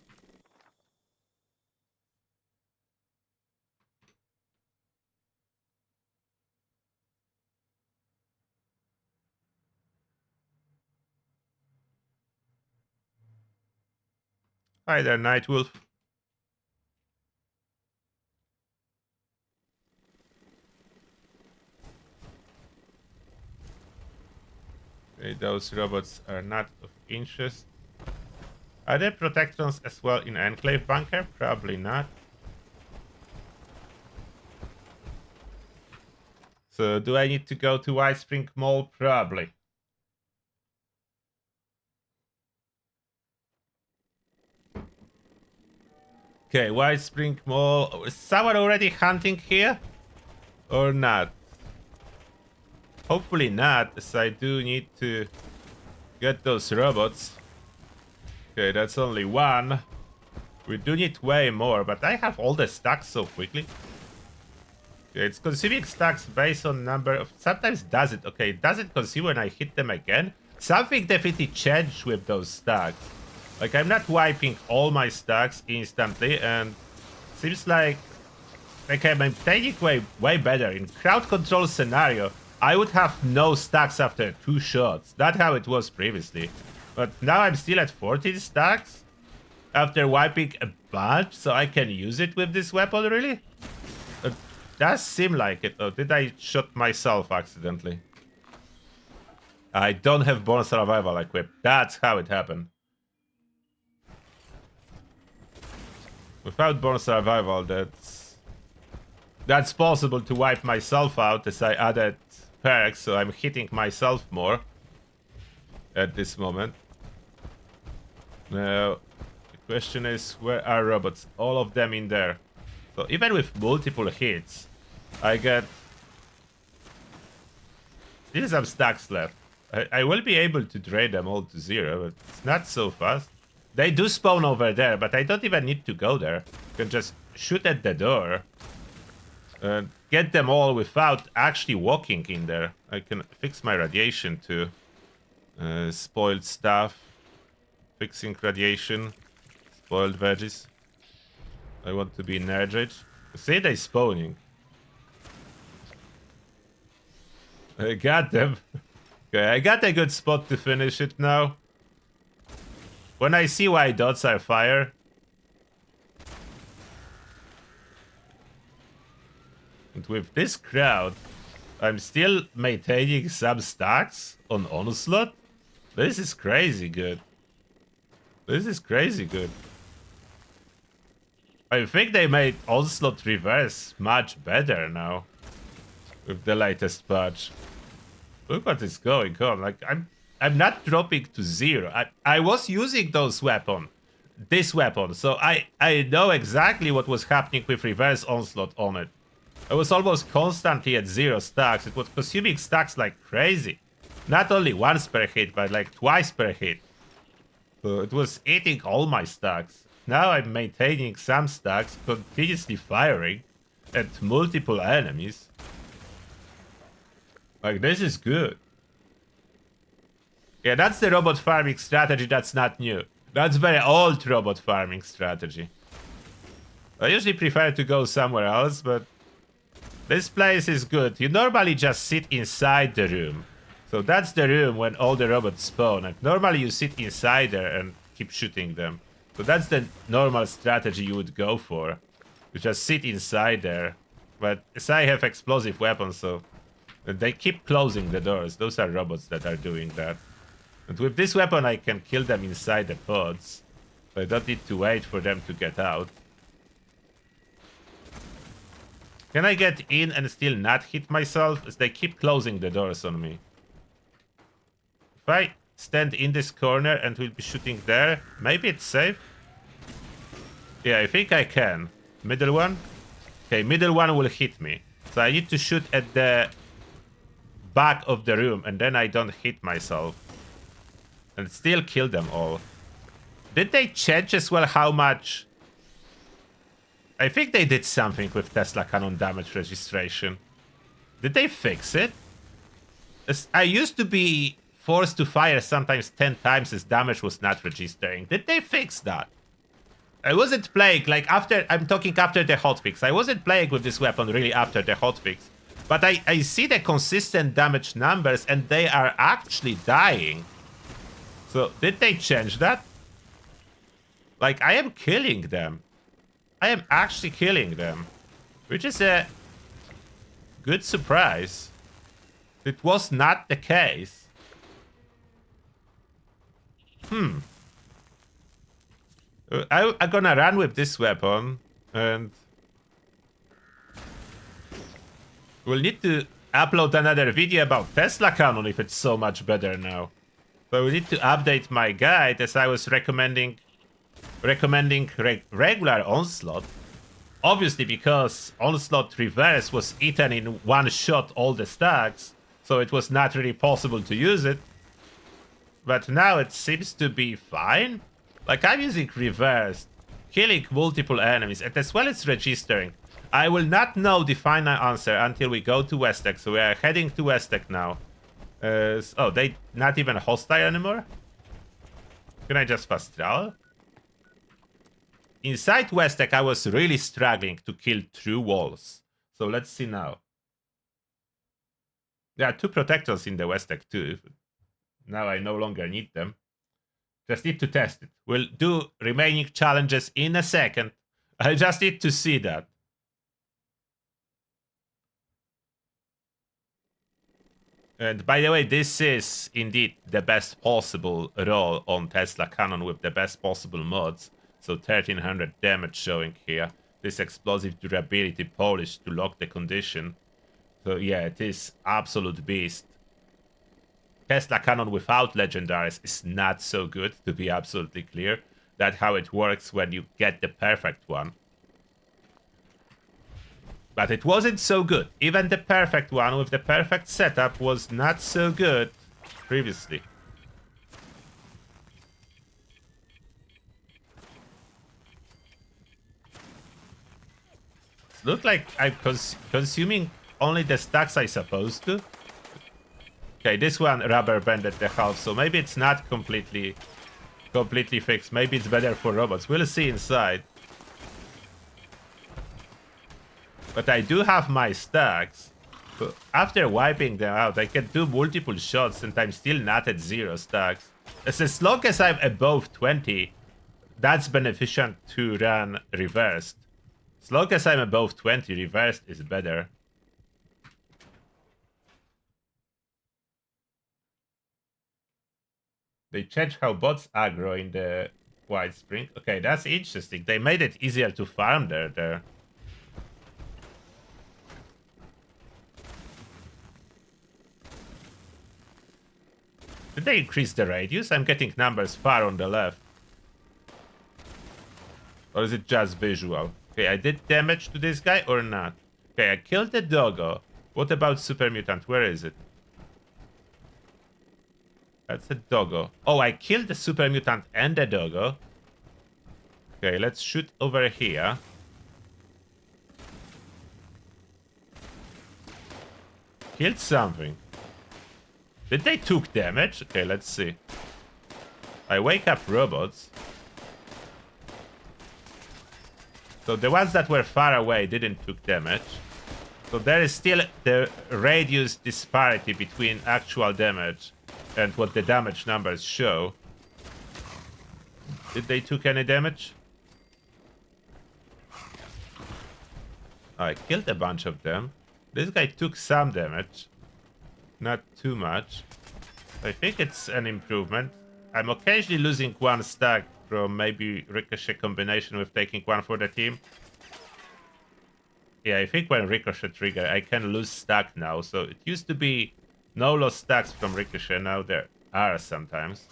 Hi there, Nightwolf. Okay, those robots are not of interest. Are there protectrons as well in Enclave Bunker? Probably not. So do I need to go to Whitespring Mall? Probably. Okay, Whitespring Mall. Is someone already hunting here? Or not? Hopefully not, as I do need to get those robots. Okay, that's only 1. We do need way more, but I have all the stacks so quickly. Okay, it's consuming stacks based on number of... Sometimes does it. Okay, does it consume when I hit them again? Something definitely changed with those stacks. Like, I'm not wiping all my stacks instantly, and seems like I'm maintaining way better. In crowd control scenario, I would have no stacks after 2 shots. That's how it was previously. But now I'm still at 14 stacks after wiping a bunch, so I can use it with this weapon, really? It does seem like it. Or did I shoot myself accidentally? I don't have Born Survival equipped. That's how it happened. Without Born Survival, that's possible to wipe myself out, as I added perks, so I'm hitting myself more at this moment. Now, the question is, where are robots? All of them in there. So even with multiple hits, I get still some stacks left. I will be able to drain them all to 0, but it's not so fast. They do spawn over there, but I don't even need to go there. I can just shoot at the door and get them all without actually walking in there. I can fix my radiation too. Spoiled stuff. Fixing radiation. Spoiled veggies. I want to be nerd. See, they spawning. I got them. Okay, I got a good spot to finish it now. When I see why dots are fire. And with this crowd, I'm still maintaining some stacks on Onslaught. This is crazy good. This is crazy good. I think they made Onslaught Reverse much better now. With the latest patch. Look what is going on. Like, I'm not dropping to 0. I was using this weapon, so I know exactly what was happening with Reverse Onslaught on it. I was almost constantly at 0 stacks. It was consuming stacks like crazy. Not only once per hit, but like twice per hit. So it was eating all my stacks. Now I'm maintaining some stacks, continuously firing at multiple enemies. Like, this is good. Yeah, that's the robot farming strategy. That's not new. That's very old robot farming strategy. I usually prefer to go somewhere else, but this place is good. You normally just sit inside the room. So that's the room when all the robots spawn. And normally you sit inside there and keep shooting them. So that's the normal strategy you would go for. You just sit inside there. But as I have explosive weapons, so they keep closing the doors. Those are robots that are doing that. And with this weapon, I can kill them inside the pods. So I don't need to wait for them to get out. Can I get in and still not hit myself? As they keep closing the doors on me. If I stand in this corner and will be shooting there, maybe it's safe. Yeah, I think I can. Middle one? Okay, middle one will hit me. So I need to shoot at the back of the room and then I don't hit myself. And still kill them all. Did they change as well how much? I think they did something with Tesla cannon damage registration. Did they fix it? I used to be forced to fire sometimes 10 times as damage was not registering. Did they fix that? I wasn't playing, like after, I'm talking after the hotfix. I wasn't playing with this weapon really after the hotfix. But I see the consistent damage numbers and they are actually dying. So, did they change that? Like, I am killing them. I am actually killing them. Which is a good surprise. It was not the case. I'm gonna run with this weapon. And we'll need to upload another video about Tesla cannon if it's so much better now. So we need to update my guide as I was recommending regular Onslaught. Obviously because Onslaught Reverse was eaten in one shot all the stacks, so it was not really possible to use it. But now it seems to be fine. Like I'm using Reverse, killing multiple enemies, and as well as registering. I will not know the final answer until we go to Westek, so we are heading to Westek now. Oh, they not even hostile anymore? Can I just fast travel? Inside Westek, I was really struggling to kill through walls. So let's see now. There are 2 protectors in the Westek too. Now I no longer need them. Just need to test it. We'll do remaining challenges in a second. I just need to see that. And by the way, this is indeed the best possible roll on Tesla cannon with the best possible mods. So 1300 damage showing here. This explosive durability polished to lock the condition. So yeah, it is absolute beast. Tesla cannon without legendaries is not so good, to be absolutely clear. That's how it works when you get the perfect one. But it wasn't so good. Even the perfect one with the perfect setup was not so good previously. It looks like I'm consuming only the stacks I supposed to. Okay, this one rubber banded the half, so maybe it's not completely fixed. Maybe it's better for robots. We'll see inside. But I do have my stacks. So after wiping them out, I can do multiple shots and I'm still not at 0 stacks. As long as I'm above 20, that's beneficial to run reversed. As long as I'm above 20, reversed is better. They changed how bots aggro in the Whitespring. Okay, that's interesting. They made it easier to farm there. Did they increase the radius? I'm getting numbers far on the left. Or is it just visual? Okay, I did damage to this guy or not? Okay, I killed the doggo. What about super mutant? Where is it? That's a doggo. Oh, I killed the super mutant and the doggo. Okay, let's shoot over here. Killed something. Did they took damage? Okay, let's see. I wake up robots. So the ones that were far away didn't took damage. So there is still the radius disparity between actual damage and what the damage numbers show. Did they took any damage? Oh, I killed a bunch of them. This guy took some damage. Not too much. I think it's an improvement. I'm occasionally losing one stack from maybe Ricochet combination with taking one for the team. Yeah, I think when Ricochet trigger, I can lose stack now. So it used to be no loss stacks from Ricochet. Now there are sometimes.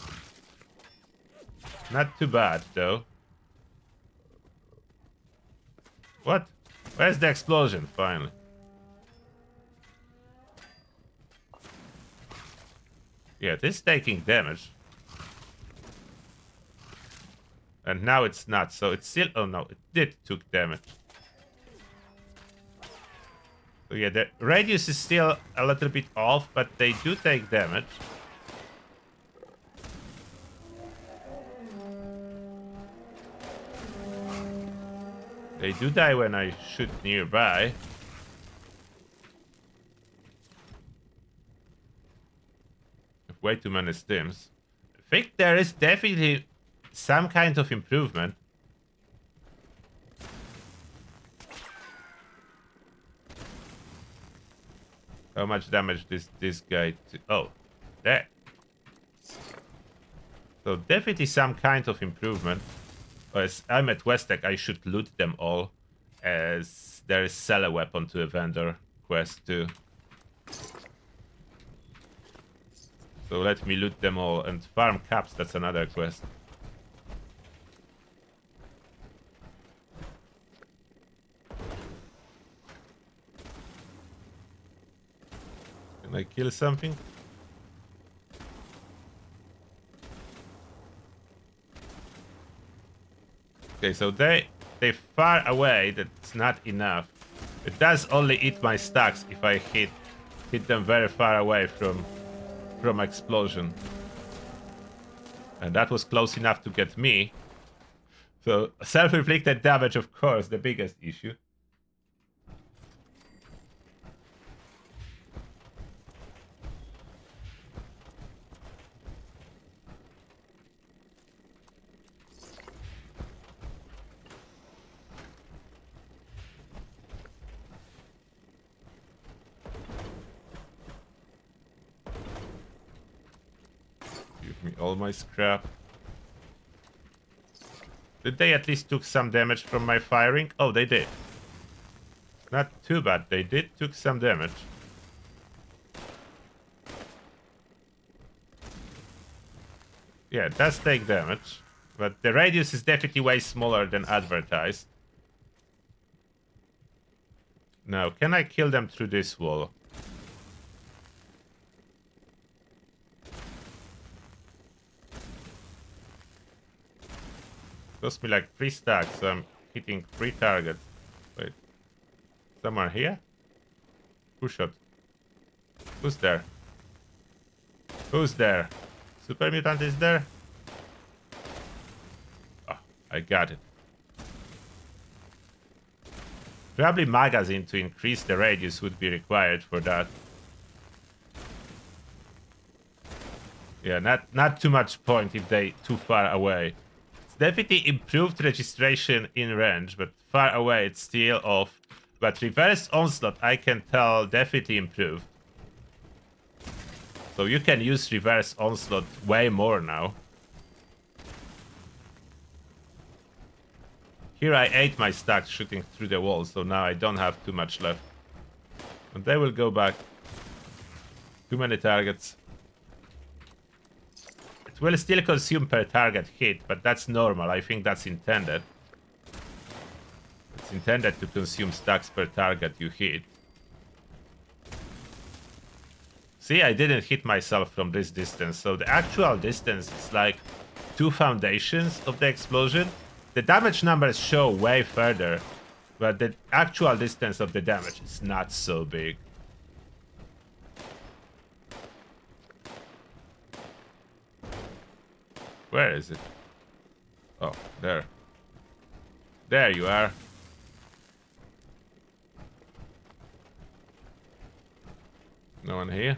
Not too bad, though. What? Where's the explosion, finally? Yeah, it is taking damage. And now it's not, so it's still... Oh no, it did took damage. So yeah, the radius is still a little bit off, but they do take damage. They do die when I shoot nearby. Way too many stims. I think there is definitely some kind of improvement. How much damage this guy? Oh, there. So definitely some kind of improvement. As I'm at Westec, I should loot them all, as there is sell a weapon to a vendor quest too. So let me loot them all and farm caps. That's another quest. Can I kill something? Okay, so they're far away. That's not enough. It does only eat my stacks if I hit them very far away from explosion. And that was close enough to get me. So self-inflicted damage, of course, the biggest issue. Give me all my scrap. Did they at least took some damage from my firing? Oh, they did. Not too bad. They did took some damage. Yeah, it does take damage. But the radius is definitely way smaller than advertised. Now, can I kill them through this wall? Cost me like 3 stacks, so I'm hitting 3 targets. Wait. Someone here? Who shot? Who's there? Who's there? Super Mutant is there? Oh, I got it. Probably magazine to increase the radius would be required for that. Yeah, not too much point if they too far away. It's definitely improved registration in range, but far away it's still off. But reverse onslaught, I can tell, definitely improved. So you can use reverse onslaught way more now. Here I ate my stacks shooting through the wall, so now I don't have too much left. And they will go back. Too many targets. It will still consume per target hit, but that's normal. I think that's intended. It's intended to consume stacks per target you hit. See, I didn't hit myself from this distance, so the actual distance is like 2 foundations of the explosion. The damage numbers show way further, but the actual distance of the damage is not so big. Where is it? Oh, there. There you are. No one here?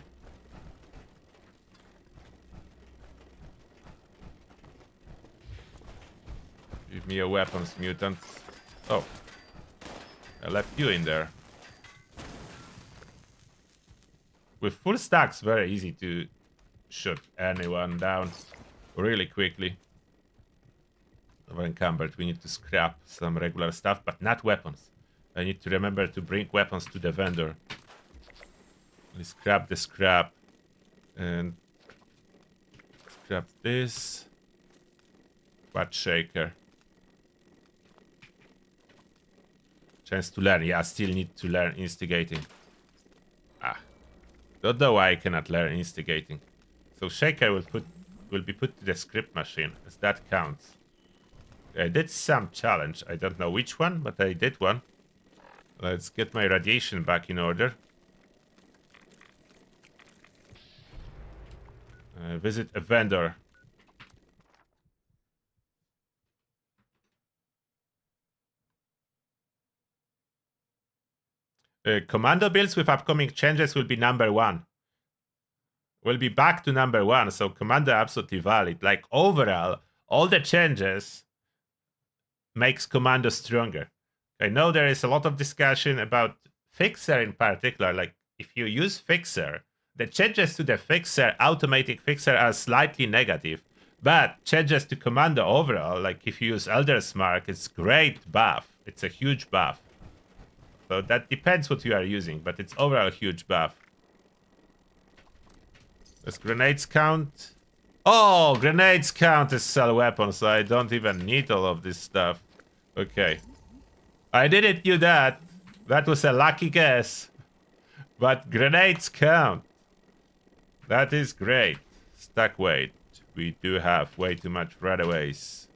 Give me a weapons, mutant. Oh. I left you in there. With full stacks, very easy to shoot anyone down really quickly. Over-encumbered, we need to scrap some regular stuff, but not weapons. I need to remember to bring weapons to the vendor. We scrap the scrap. And scrap this. Butt shaker. Chance to learn. Yeah, I still need to learn instigating. Ah. Don't know why I cannot learn instigating. So shaker will be put to the script machine, as that counts. I did some challenge. I don't know which one, but I did one. Let's get my radiation back in order. Visit a vendor. Commando builds with upcoming changes will be #1. We'll be back to #1, so commando absolutely valid. Like overall, all the changes makes commando stronger. I know there is a lot of discussion about fixer in particular. Like if you use fixer, the changes to the fixer, automatic fixer, are slightly negative. But changes to commando overall, like if you use Elder's Mark, it's great buff. It's a huge buff. So that depends what you are using, but it's overall a huge buff. Does grenades count? Oh, grenades count as cell weapons, so I don't even need all of this stuff. Okay. I didn't do that. That was a lucky guess. But grenades count. That is great. Stack weight. We do have way too much radaways.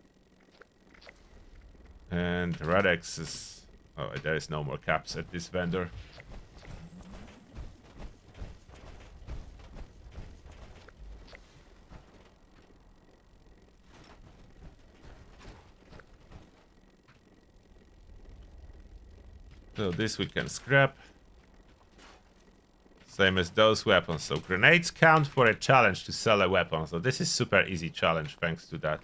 And radexes. Oh, there is no more caps at this vendor. So this we can scrap. Same as those weapons. So grenades count for a challenge to sell a weapon. So this is super easy challenge thanks to that.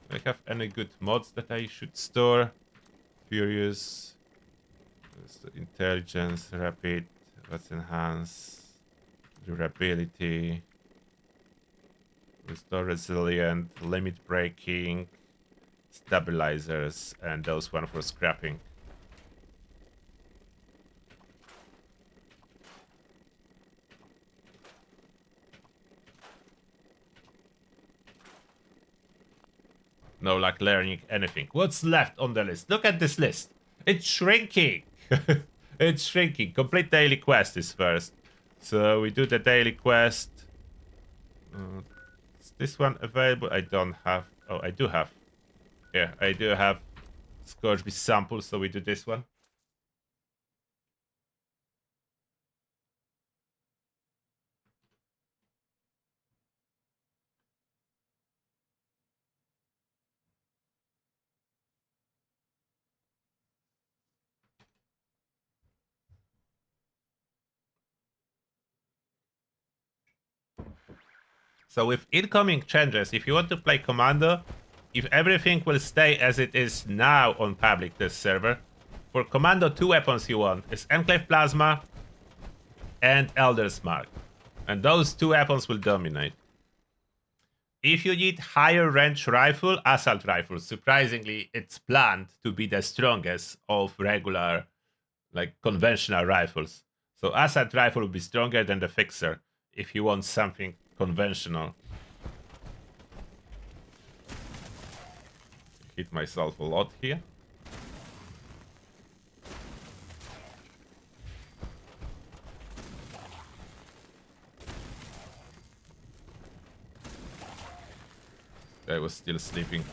Do I have any good mods that I should store? Furious. Intelligence, rapid, let's enhance. Durability. Restore resilient, limit breaking, stabilizers, and those one for scrapping. No luck learning anything. What's left on the list? Look at this list. It's shrinking. It's shrinking. Complete daily quest is first. So we do the daily quest. Is this one available? I don't have. Oh, I do have. Yeah, I do have Scourge with sample, so we do this one. So with incoming changes, if you want to play Commando, if everything will stay as it is now on public test server, for Commando 2 weapons you want is Enclave Plasma and Elder's Mark. And those 2 weapons will dominate. If you need higher range rifle, Assault Rifle, surprisingly, it's planned to be the strongest of regular, like conventional rifles. So Assault Rifle will be stronger than the Fixer if you want something conventional. Hit myself a lot here. I was still sleeping.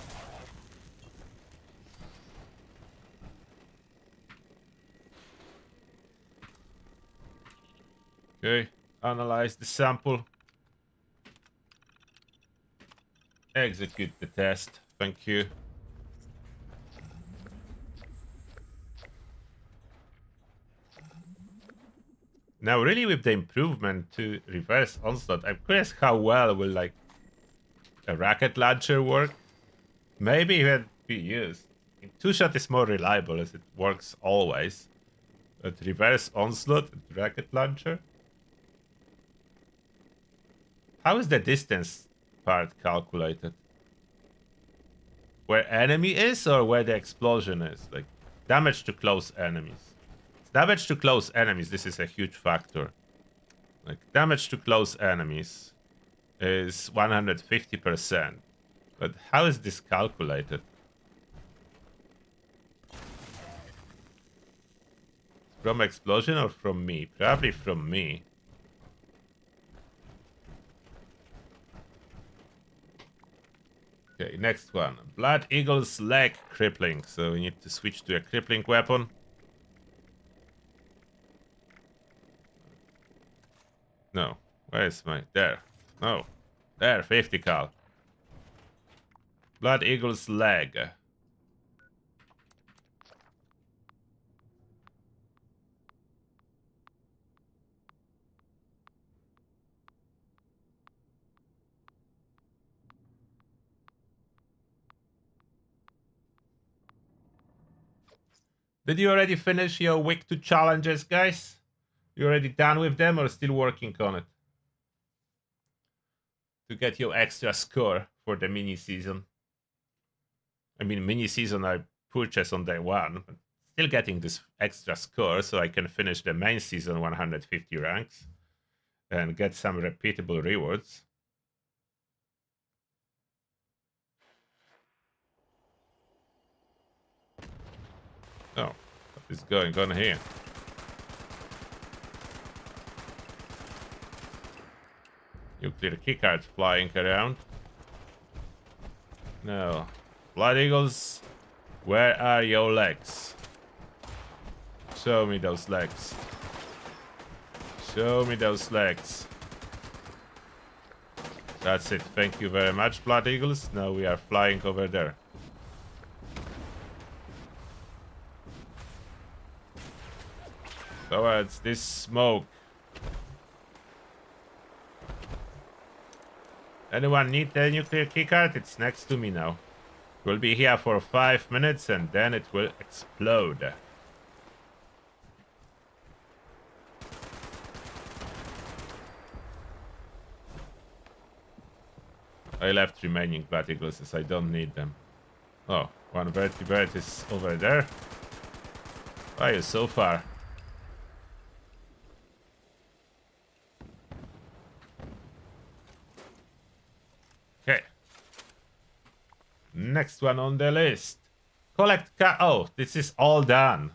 Okay, analyze the sample. Execute the test. Thank you. Now, really, with the improvement to reverse onslaught, I'm curious how well will like a rocket launcher work. Maybe it be used. Two-shot is more reliable as it works always. But reverse onslaught and rocket launcher. How is the distance part calculated? Where enemy is or where the explosion is? Like damage to close enemies. Damage to close enemies, this is a huge factor. Like damage to close enemies is 150%. But how is this calculated? From explosion or from me? Probably from me. Okay, next one. Blood Eagle's leg crippling. So we need to switch to a crippling weapon. No. Where is my... There. No. There, 50 cal. Blood Eagle's leg. Did you already finish your week 2 challenges, guys? You already done with them or still working on it? To get your extra score for the mini season. I mean, mini season I purchased on day 1, but still getting this extra score so I can finish the main season 150 ranks and get some repeatable rewards. Oh, what is going on here? Nuclear keycards flying around. No. Blood Eagles, where are your legs? Show me those legs. Show me those legs. That's it. Thank you very much, Blood Eagles. Now we are flying over there. Towards this smoke. Anyone need the nuclear keycard? It's next to me now. We'll be here for 5 minutes and then it will explode. I left remaining Blood Eagles as I don't need them. Oh, one vertebrate is over there. Why are you so far? next one on the list. Collect oh, this is all done.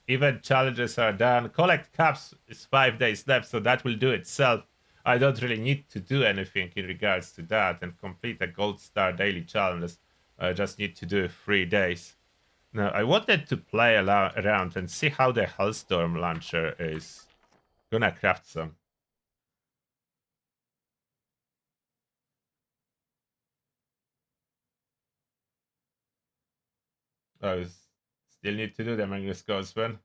Event challenges are done. Collect caps is 5 days left, so that will do itself. I don't really need to do anything in regards to that and complete a gold star daily challenge. I just need to do 3 days. Now, I wanted to play around and see how the Hellstorm launcher is gonna craft some. I still need to do them, Magnus Gosman.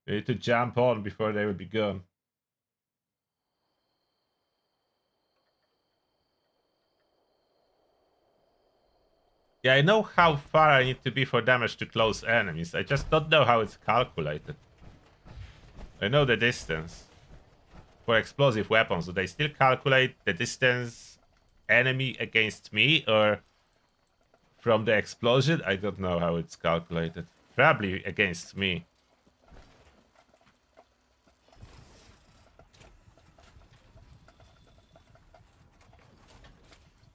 You need to jump on before they will be gone. Yeah, I know how far I need to be for damage to close enemies. I just don't know how it's calculated. I know the distance. For explosive weapons, do they still calculate the distance enemy against me or from the explosion? I don't know how it's calculated. Probably against me.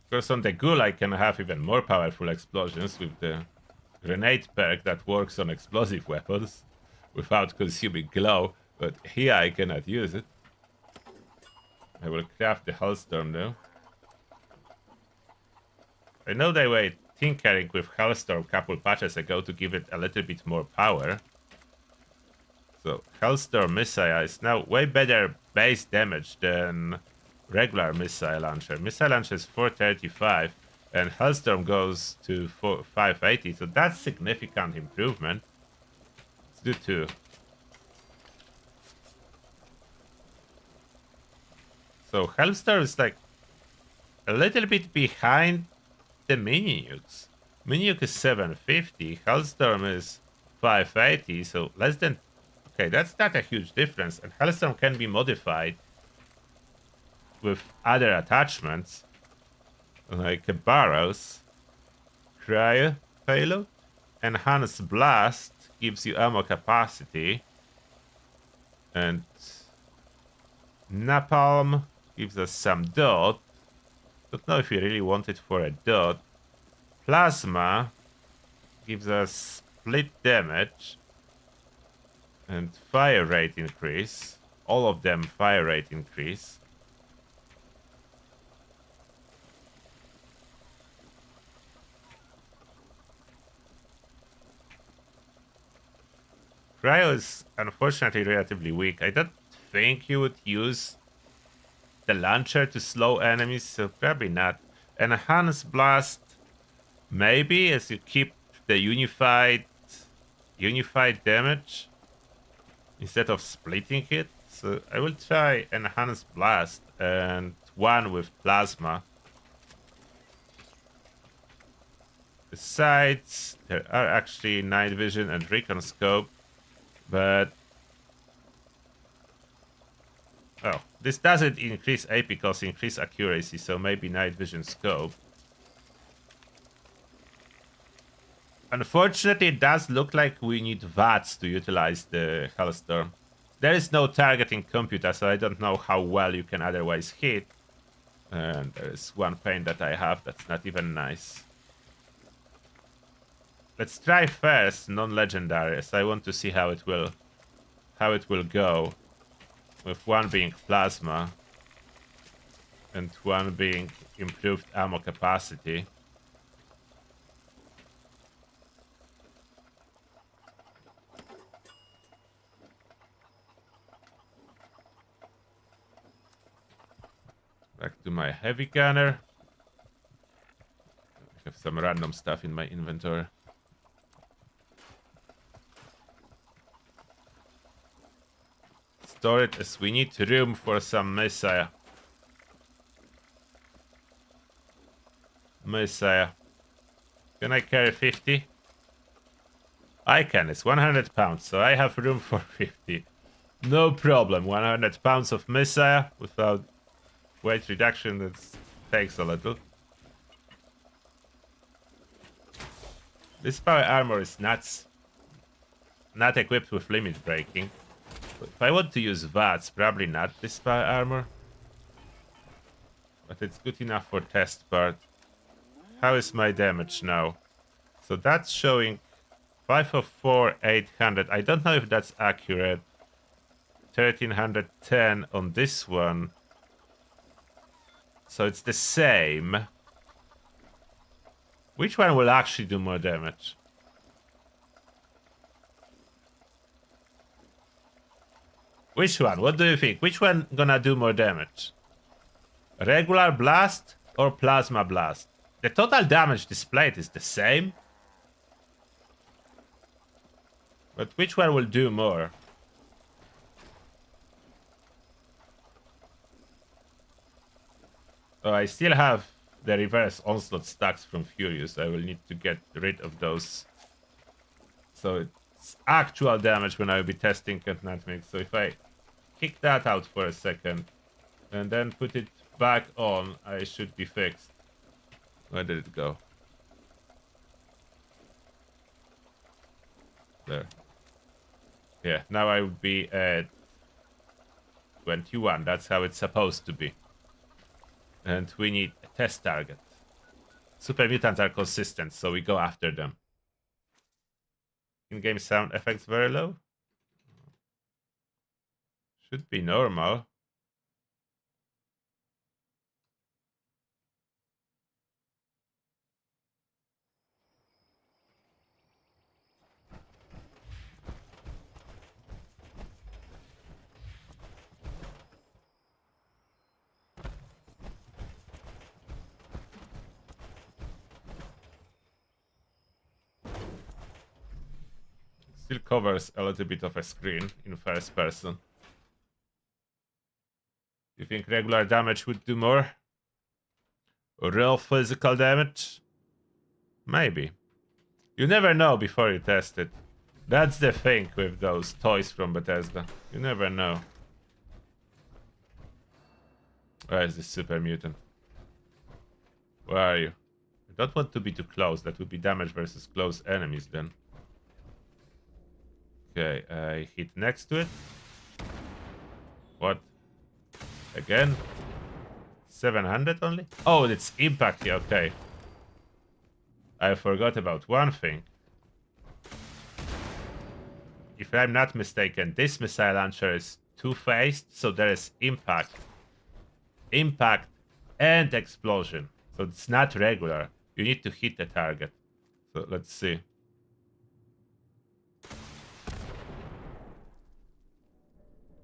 Of course, on the ghoul I can have even more powerful explosions with the grenade perk that works on explosive weapons without consuming glow, but here I cannot use it. I will craft the Hellstorm though. I know they were tinkering with Hellstorm a couple patches ago to give it a little bit more power. So Hellstorm missile is now way better base damage than regular missile launcher. Missile launcher is 435 and Hellstorm goes to 580, so that's significant improvement. Let's do 2. So Hellstorm is like a little bit behind the mini nukes. Mini nuke is 750, Hellstorm is 580, so less than. Okay, that's not a huge difference, and Hellstorm can be modified with other attachments, like barrels, cryo payload, enhanced blast gives you ammo capacity, and napalm gives us some dot. Don't know if we really want it for a dot. Plasma gives us split damage and fire rate increase. All of them fire rate increase. Cryo is unfortunately relatively weak. I don't think you would use the launcher to slow enemies, so probably not. Enhanced blast, maybe, as you keep the unified damage instead of splitting it. So I will try enhanced blast and one with plasma. Besides, there are actually night vision and recon scope, but oh, this doesn't increase AP cost, increase accuracy, so maybe night vision scope. Unfortunately, it does look like we need VATS to utilize the Hellstorm. There is no targeting computer, so I don't know how well you can otherwise hit. And there is one pain that I have that's not even nice. Let's try first non-legendary, as I want to see how it will go. With one being plasma and one being improved ammo capacity. Back to my heavy gunner. I have some random stuff in my inventory. Store it as we need room for some missile. Can I carry 50? I can. It's 100 pounds, so I have room for 50. No problem. 100 pounds of missile without weight reduction. That takes a little. This power armor is not equipped with limit breaking. But if I want to use VATS, probably not this power armor. But it's good enough for test part. How is my damage now? So that's showing 504, 800. I don't know if that's accurate. 1310 on this one. So it's the same. Which one will actually do more damage? Which one? What do you think? Which one gonna do more damage? Regular blast or plasma blast? The total damage displayed is the same. But which one will do more? Oh, I still have the reverse onslaught stacks from Furious. I will need to get rid of those. So it's actual damage when I will be testing at Nutmeg. So if I kick that out for a second and then put it back on, I should be fixed. Where did it go? There. Yeah, now I would be at 21. That's how it's supposed to be. And we need a test target. Super mutants are consistent, so we go after them. In-game sound effects very low. Should be normal. Still covers a little bit of a screen in first person. You think regular damage would do more? Or real physical damage? Maybe. You never know before you test it. That's the thing with those toys from Bethesda. You never know. Where is this super mutant? Where are you? I don't want to be too close. That would be damage versus close enemies then. Okay, I hit next to it. What? Again? 700 only? Oh, it's impact here. Okay. I forgot about one thing. If I'm not mistaken, this missile launcher is two-faced, so there is impact. Impact and explosion. So it's not regular. You need to hit the target. So let's see.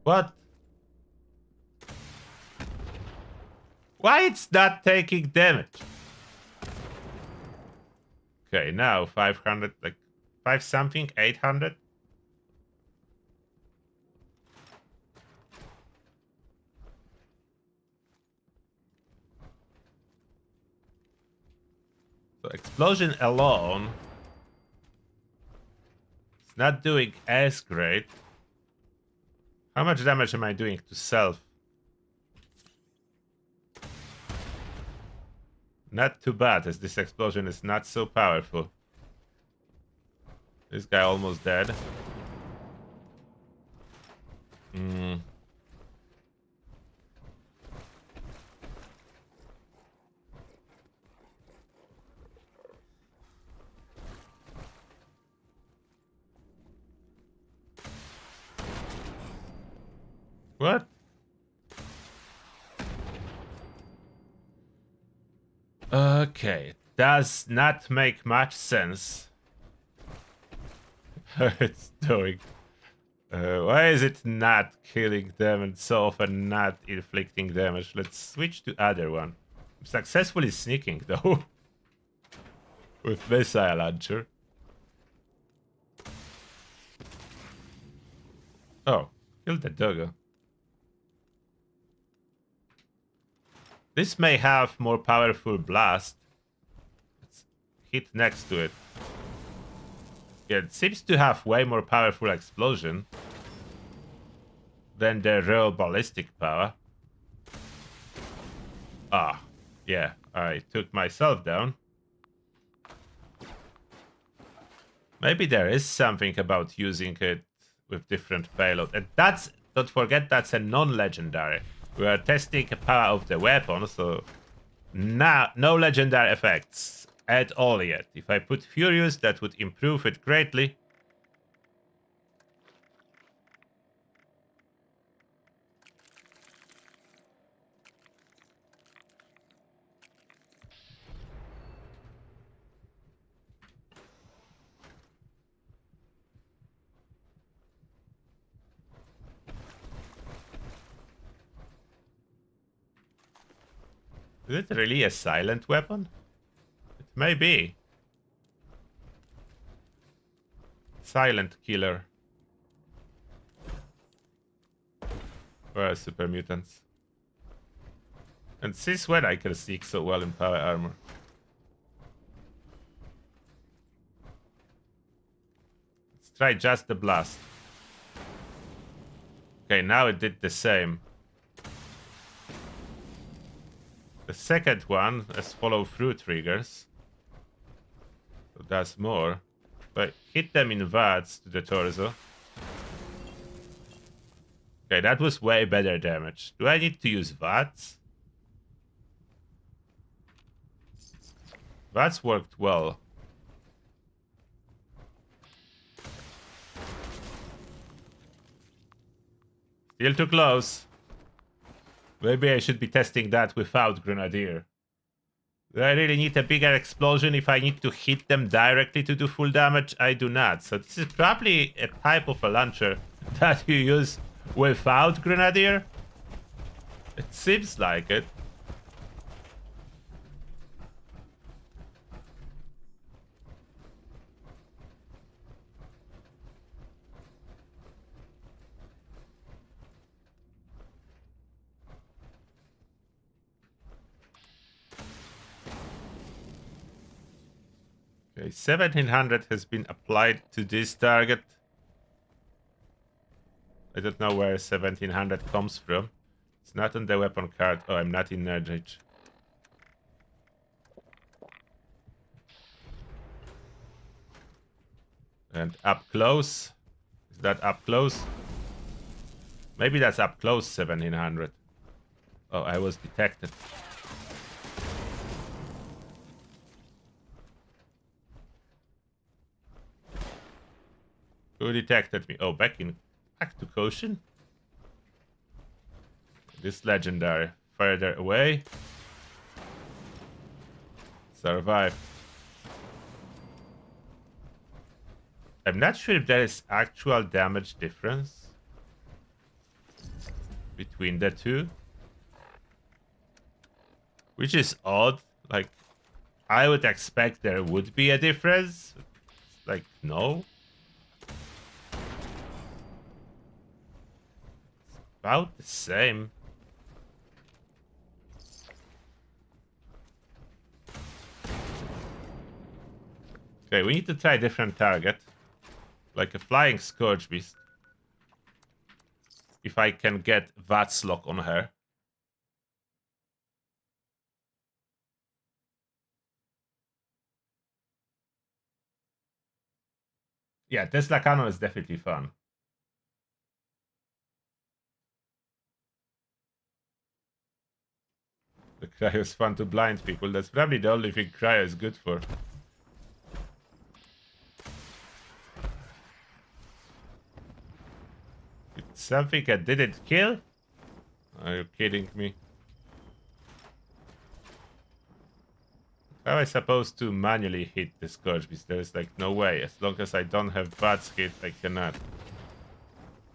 What? Why it's not taking damage? Okay, now 500, like 5 something, 800. So explosion alone, it's not doing as great. How much damage am I doing to self? Not too bad, as this explosion is not so powerful. This guy almost dead. What? Okay, does not make much sense. It's doing. Why is it not killing them and so often not inflicting damage? Let's switch to other one. I'm successfully sneaking though. With missile launcher. Oh, kill the doggo. This may have more powerful blast. Let's hit next to it. Yeah, it seems to have way more powerful explosion than the real ballistic power. Ah, yeah, I took myself down. Maybe there is something about using it with different payload. And that's, don't forget, that's a non-legendary. We are testing the power of the weapon, so no legendary effects. at all yet. If I put Furious, that would improve it greatly. Is it really a silent weapon? It may be. Silent killer. Where are super mutants? And since when I can sneak so well in power armor? Let's try just the blast. Okay, now it did the same. The second one has follow through triggers. So that's more. But hit them in VATS to the torso. Okay, that was way better damage. Do I need to use VATS? VATS worked well. Still too close. Maybe I should be testing that without Grenadier. Do I really need a bigger explosion if I need to hit them directly to do full damage? I do not. So this is probably a type of a launcher that you use without Grenadier. It seems like it. Okay, 1700 has been applied to this target. I don't know where 1700 comes from. It's not on the weapon card. Oh, I'm not in nerd rage. And up close. Is that up close? Maybe that's up close 1700. Oh, I was detected. Who detected me? Oh, back to caution. This legendary further away. Survive. I'm not sure if there is actual damage difference between the two, which is odd. Like, I would expect there would be a difference. Like, no. About the same. Okay, we need to try a different target. Like a flying Scourge Beast. If I can get VATS lock on her. Yeah, Tesla Cannon is definitely fun. The cryo is fun to blind people. That's probably the only thing cryo is good for. It's something I didn't kill? Are you kidding me? How am I supposed to manually hit the Scourge Beast? There's like no way. As long as I don't have VATS hit, I cannot.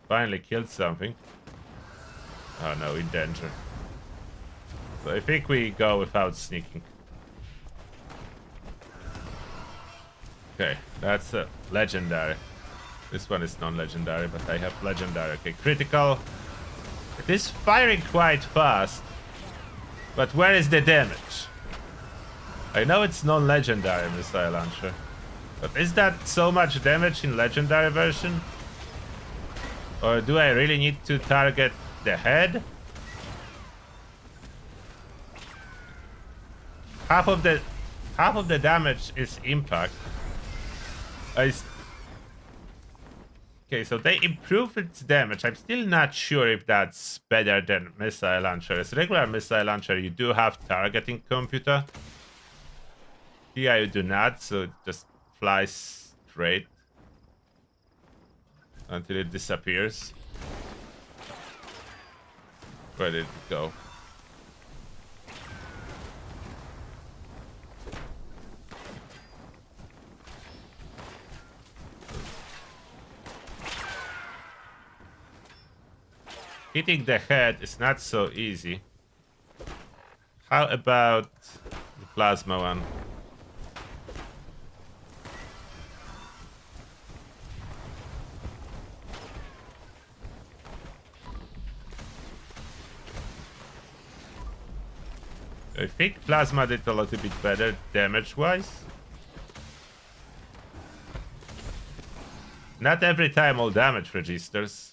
Finally killed something. Oh no, in danger. So I think we go without sneaking. Okay, that's a legendary. This one is non-legendary, but I have legendary. Okay, critical. It is firing quite fast. But where is the damage? I know it's non-legendary missile launcher. But is that so much damage in legendary version? Or do I really need to target the head? Half of the damage is impact. Okay, so they improved its damage. I'm still not sure if that's better than missile launcher. As regular missile launcher, you do have targeting computer. Here you do not, so it just flies straight until it disappears. Where did it go? Hitting the head is not so easy. How about the plasma one? I think plasma did a little bit better damage-wise. Not every time all damage registers.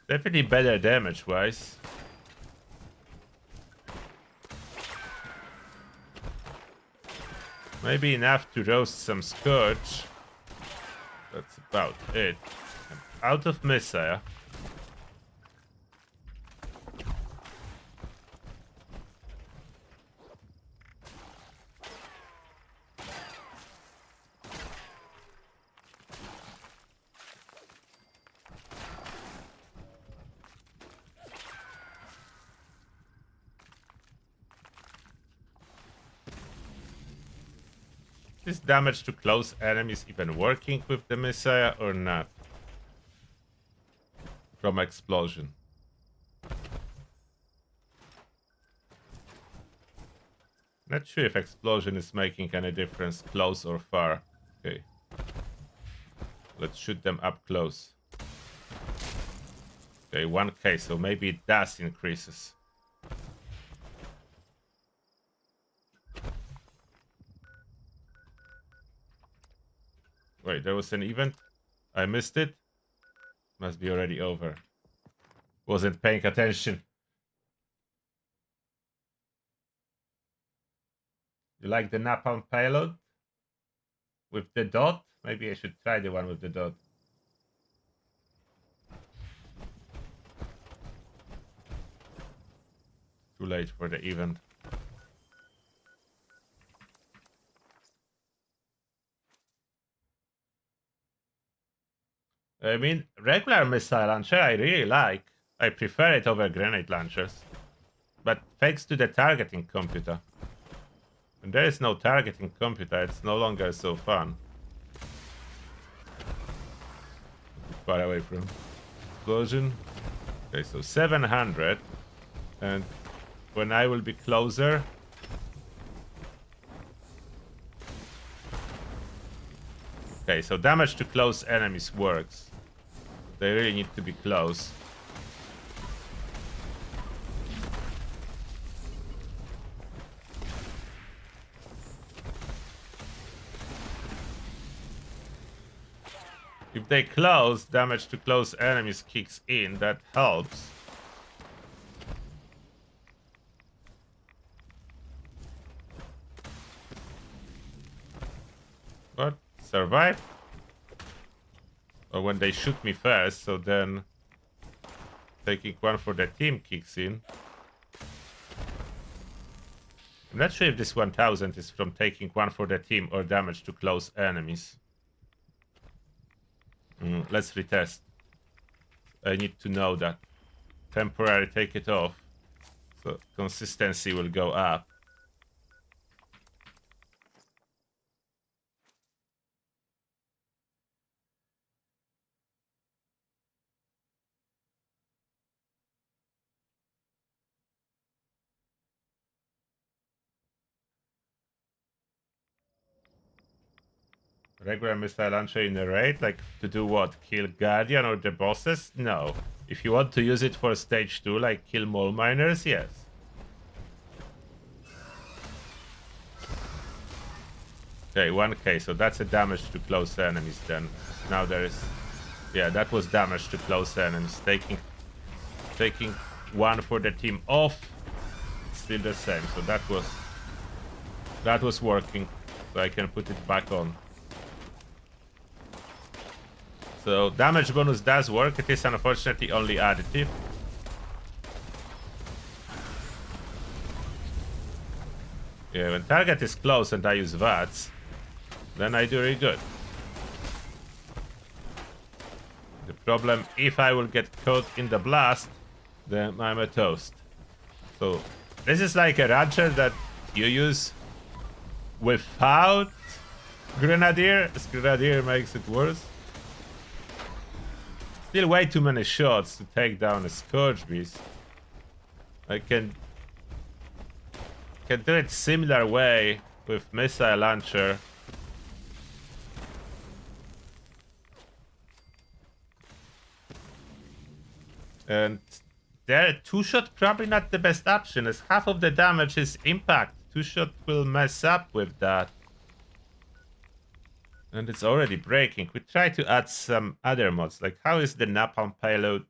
Definitely better damage-wise. Maybe enough to roast some Scourge. That's about it. I'm out of missile. Is damage to close enemies even working with the missile or not? From explosion. Not sure if explosion is making any difference close or far. Okay. Let's shoot them up close. Okay, 1k, so maybe it does increases. Wait, there was an event? I missed it? Must be already over. Wasn't paying attention. You like the napalm payload? With the dot? Maybe I should try the one with the dot. Too late for the event. I mean, regular missile launcher I really like. I prefer it over grenade launchers. But thanks to the targeting computer. When there is no targeting computer, it's no longer so fun. Far away from explosion. Okay, so 700. And when I will be closer... Okay, so damage to close enemies works. They really need to be close. If they close, damage to close enemies kicks in. That helps. What? Survive? Or when they shoot me first, so then taking one for the team kicks in. I'm not sure if this 1000 is from taking one for the team or damage to close enemies. Let's retest. I need to know that. Temporarily take it off. So consistency will go up. Regular missile launcher in a raid? Like, to do what? Kill Guardian or the bosses? No. If you want to use it for stage 2, like kill mole miners, yes. Okay, 1k, so that's a damage to close enemies then. Now there is... Yeah, that was damage to close enemies. Taking one for the team off, it's still the same. So that was working. So I can put it back on. So damage bonus does work. It is unfortunately only additive. Yeah, when target is close and I use VATS, then I do really good. The problem, if I will get caught in the blast, then I'm a toast. So this is like a rancher that you use without Grenadier. As Grenadier makes it worse. Still way too many shots to take down a Scourge Beast. I can do it similar way with Missile Launcher. And there, 2-shot probably not the best option, as half of the damage is impact. 2-shot will mess up with that. And it's already breaking. We try to add some other mods, like how is the napalm payload?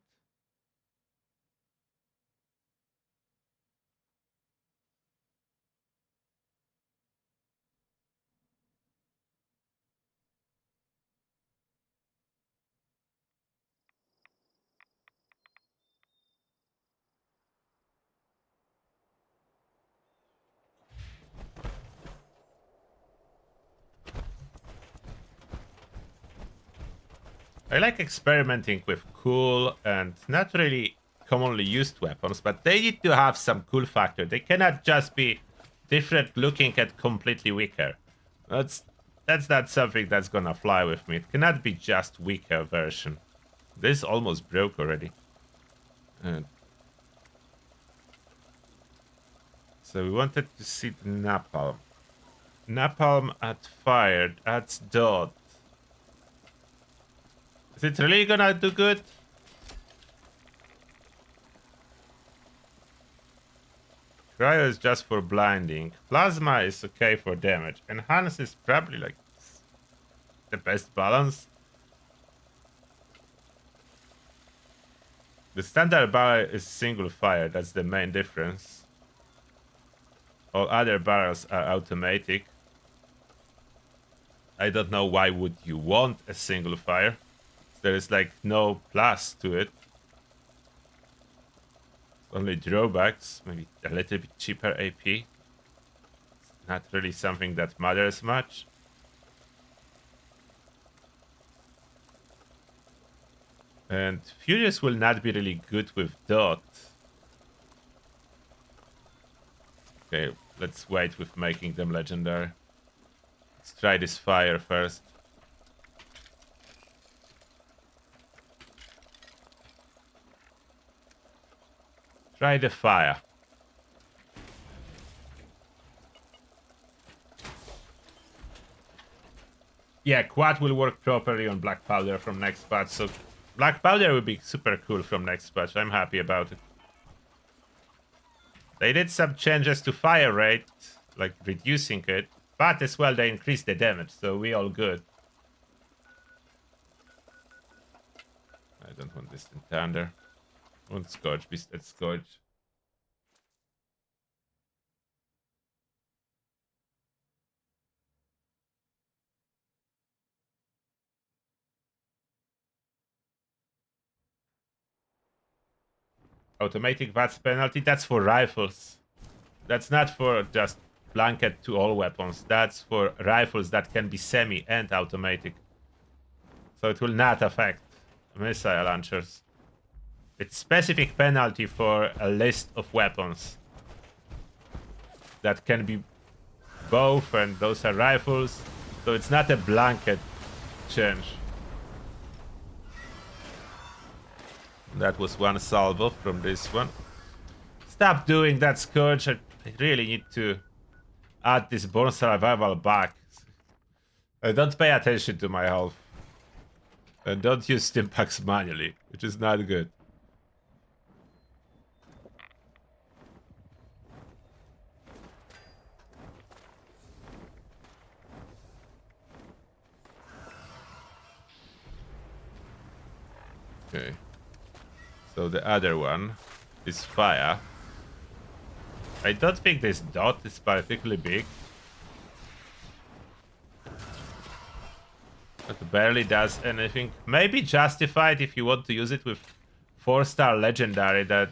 I like experimenting with cool and not really commonly used weapons, but they need to have some cool factor. They cannot just be different looking and completely weaker. That's not something that's gonna fly with me. It cannot be just weaker version. This almost broke already. So we wanted to see the napalm. Napalm at fired, at dot. Is it really gonna do good? Cryo is just for blinding. Plasma is okay for damage. Enhance is probably like the best balance. The standard barrel is single fire, that's the main difference. All other barrels are automatic. I don't know why would you want a single fire. There is like no plus to it. Only drawbacks, maybe a little bit cheaper AP. It's not really something that matters much. And Furious will not be really good with dot. Okay, let's wait with making them legendary. Let's try this fire first. Try the fire. Yeah, quad will work properly on black powder from next patch, so black powder will be super cool from next patch. I'm happy about it. They did some changes to fire rate, like reducing it, but as well they increased the damage, so we all good. I don't want distant thunder. I want Scourge Beast at Scourge. Automatic VATS penalty, that's for rifles. That's not for just blanket to all weapons. That's for rifles that can be semi and automatic. So it will not affect missile launchers. It's specific penalty for a list of weapons that can be both, and those are rifles. So it's not a blanket change. That was one salvo from this one. Stop doing that, Scourge. I really need to add this Born Survival back. Don't pay attention to my health. And don't use Stimpaks manually, which is not good. Okay. So the other one is fire. I don't think this dot is particularly big. But barely does anything. Maybe justified if you want to use it with 4-star legendary that...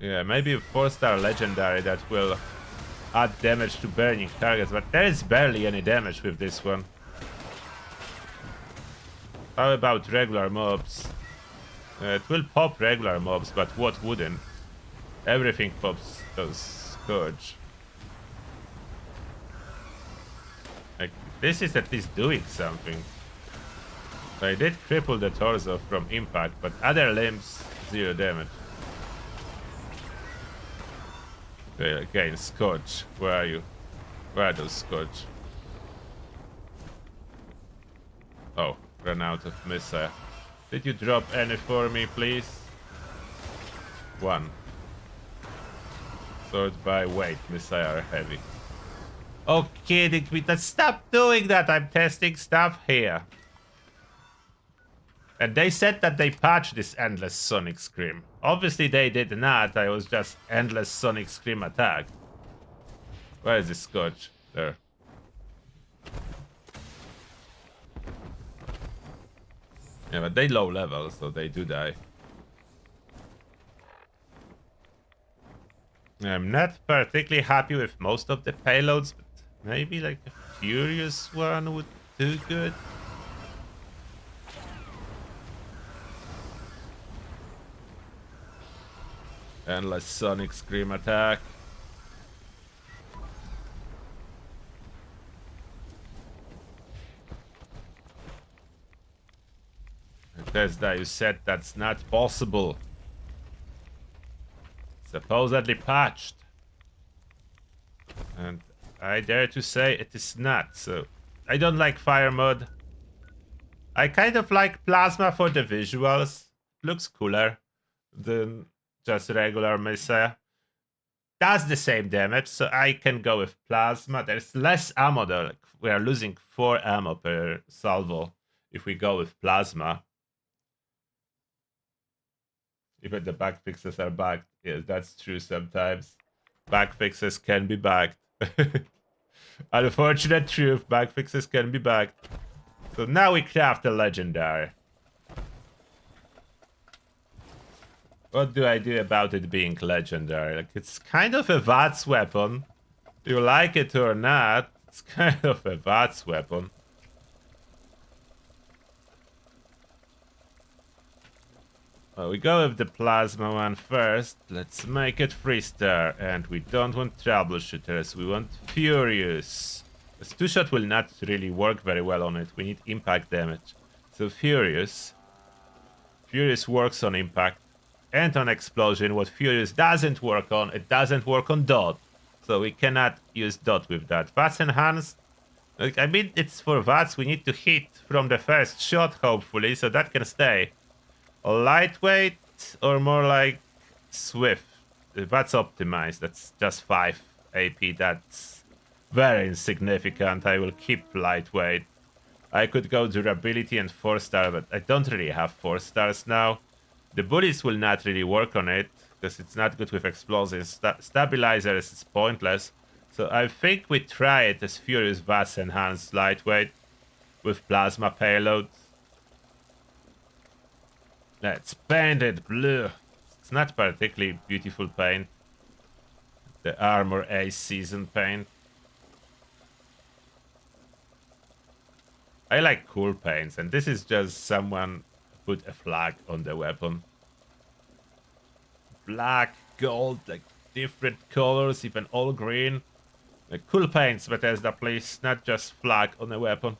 Yeah, maybe a 4-star legendary that will add damage to burning targets, but there is barely any damage with this one. How about regular mobs? It will pop regular mobs, but what wouldn't? Everything pops those Scourge. Like, this is at least doing something. I did cripple the torso from impact, but other limbs, 0 damage. Okay, again, Scourge. Where are you? Where are those Scourge? Oh, ran out of missile. Did you drop any for me, please? 1. Sort by weight, missile are heavy. Okay, did we stop doing that? I'm testing stuff here. And they said that they patched this endless sonic scream. Obviously they did not. I was just endless sonic scream attack. Where is the Scotch? There. Yeah, but they low level, so they do die. I'm not particularly happy with most of the payloads, but maybe like a Furious one would do good. Endless sonic scream attack. Bethesda, you said that's not possible. Supposedly patched. And I dare to say it is not, so I don't like fire mode. I kind of like plasma for the visuals. Looks cooler than just regular missile. Does the same damage, so I can go with plasma. There's less ammo though. Like, we are losing 4 ammo per salvo if we go with plasma. Even the bug fixes are bugged. Yes, that's true sometimes. Bug fixes can be bugged. Unfortunate truth, bug fixes can be bugged. So now we craft a legendary. What do I do about it being legendary? Like, it's kind of a VATS weapon. You like it or not, it's kind of a VATS weapon. Well, we go with the plasma one first. Let's make it 3-star. And we don't want troubleshooters, we want Furious. This 2-shot will not really work very well on it. We need impact damage. So Furious. Furious works on impact and on explosion. What Furious doesn't work on, it doesn't work on dot. So we cannot use dot with that. VATS enhanced. Like, I mean, it's for VATS. We need to hit from the first shot, hopefully, so that can stay. Lightweight or more like swift. That's optimized. That's just 5 AP. That's very insignificant. I will keep lightweight. I could go durability and 4-star, but I don't really have 4 stars now. The bullets will not really work on it because it's not good with explosives. Stabilizers is pointless. So I think we try it as Furious VATS enhanced lightweight with plasma payload. Let's paint it blue. It's not particularly beautiful paint. The Armor Ace season paint. I like cool paints, and this is just someone put a flag on the weapon. Black, gold, like different colors, even all green. Like cool paints, Bethesda, please, not just flag on the weapon.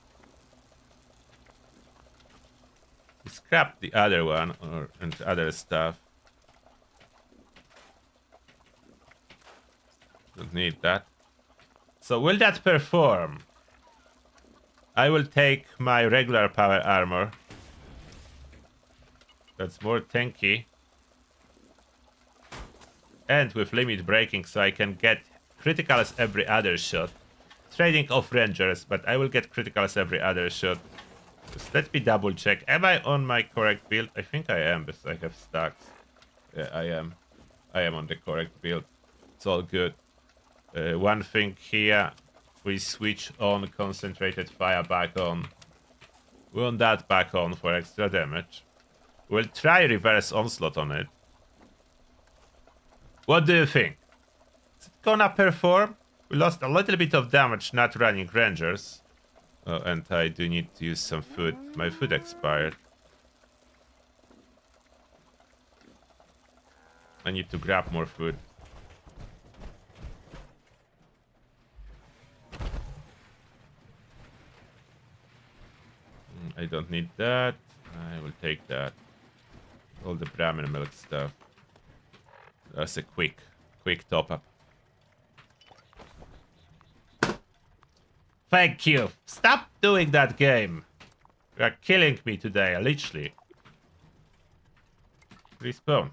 Scrap the other one and other stuff. Don't need that. So will that perform? I will take my regular power armor. That's more tanky. And with limit breaking, so I can get criticals every other shot. Trading off rangers, but I will get criticals every other shot. Just let me double check. Am I on my correct build? I think I am, because I have stacks. Yeah, I am. I am on the correct build. It's all good. One thing here. We switch on concentrated fire back on. We want that back on for extra damage. We'll try reverse onslaught on it. What do you think? Is it gonna perform? We lost a little bit of damage not running rangers. Oh, and I do need to use some food. My food expired. I need to grab more food. I don't need that. I will take that. All the Brahmin milk stuff. That's a quick top up. Thank you. Stop doing that game. You are killing me today, literally. Respawn.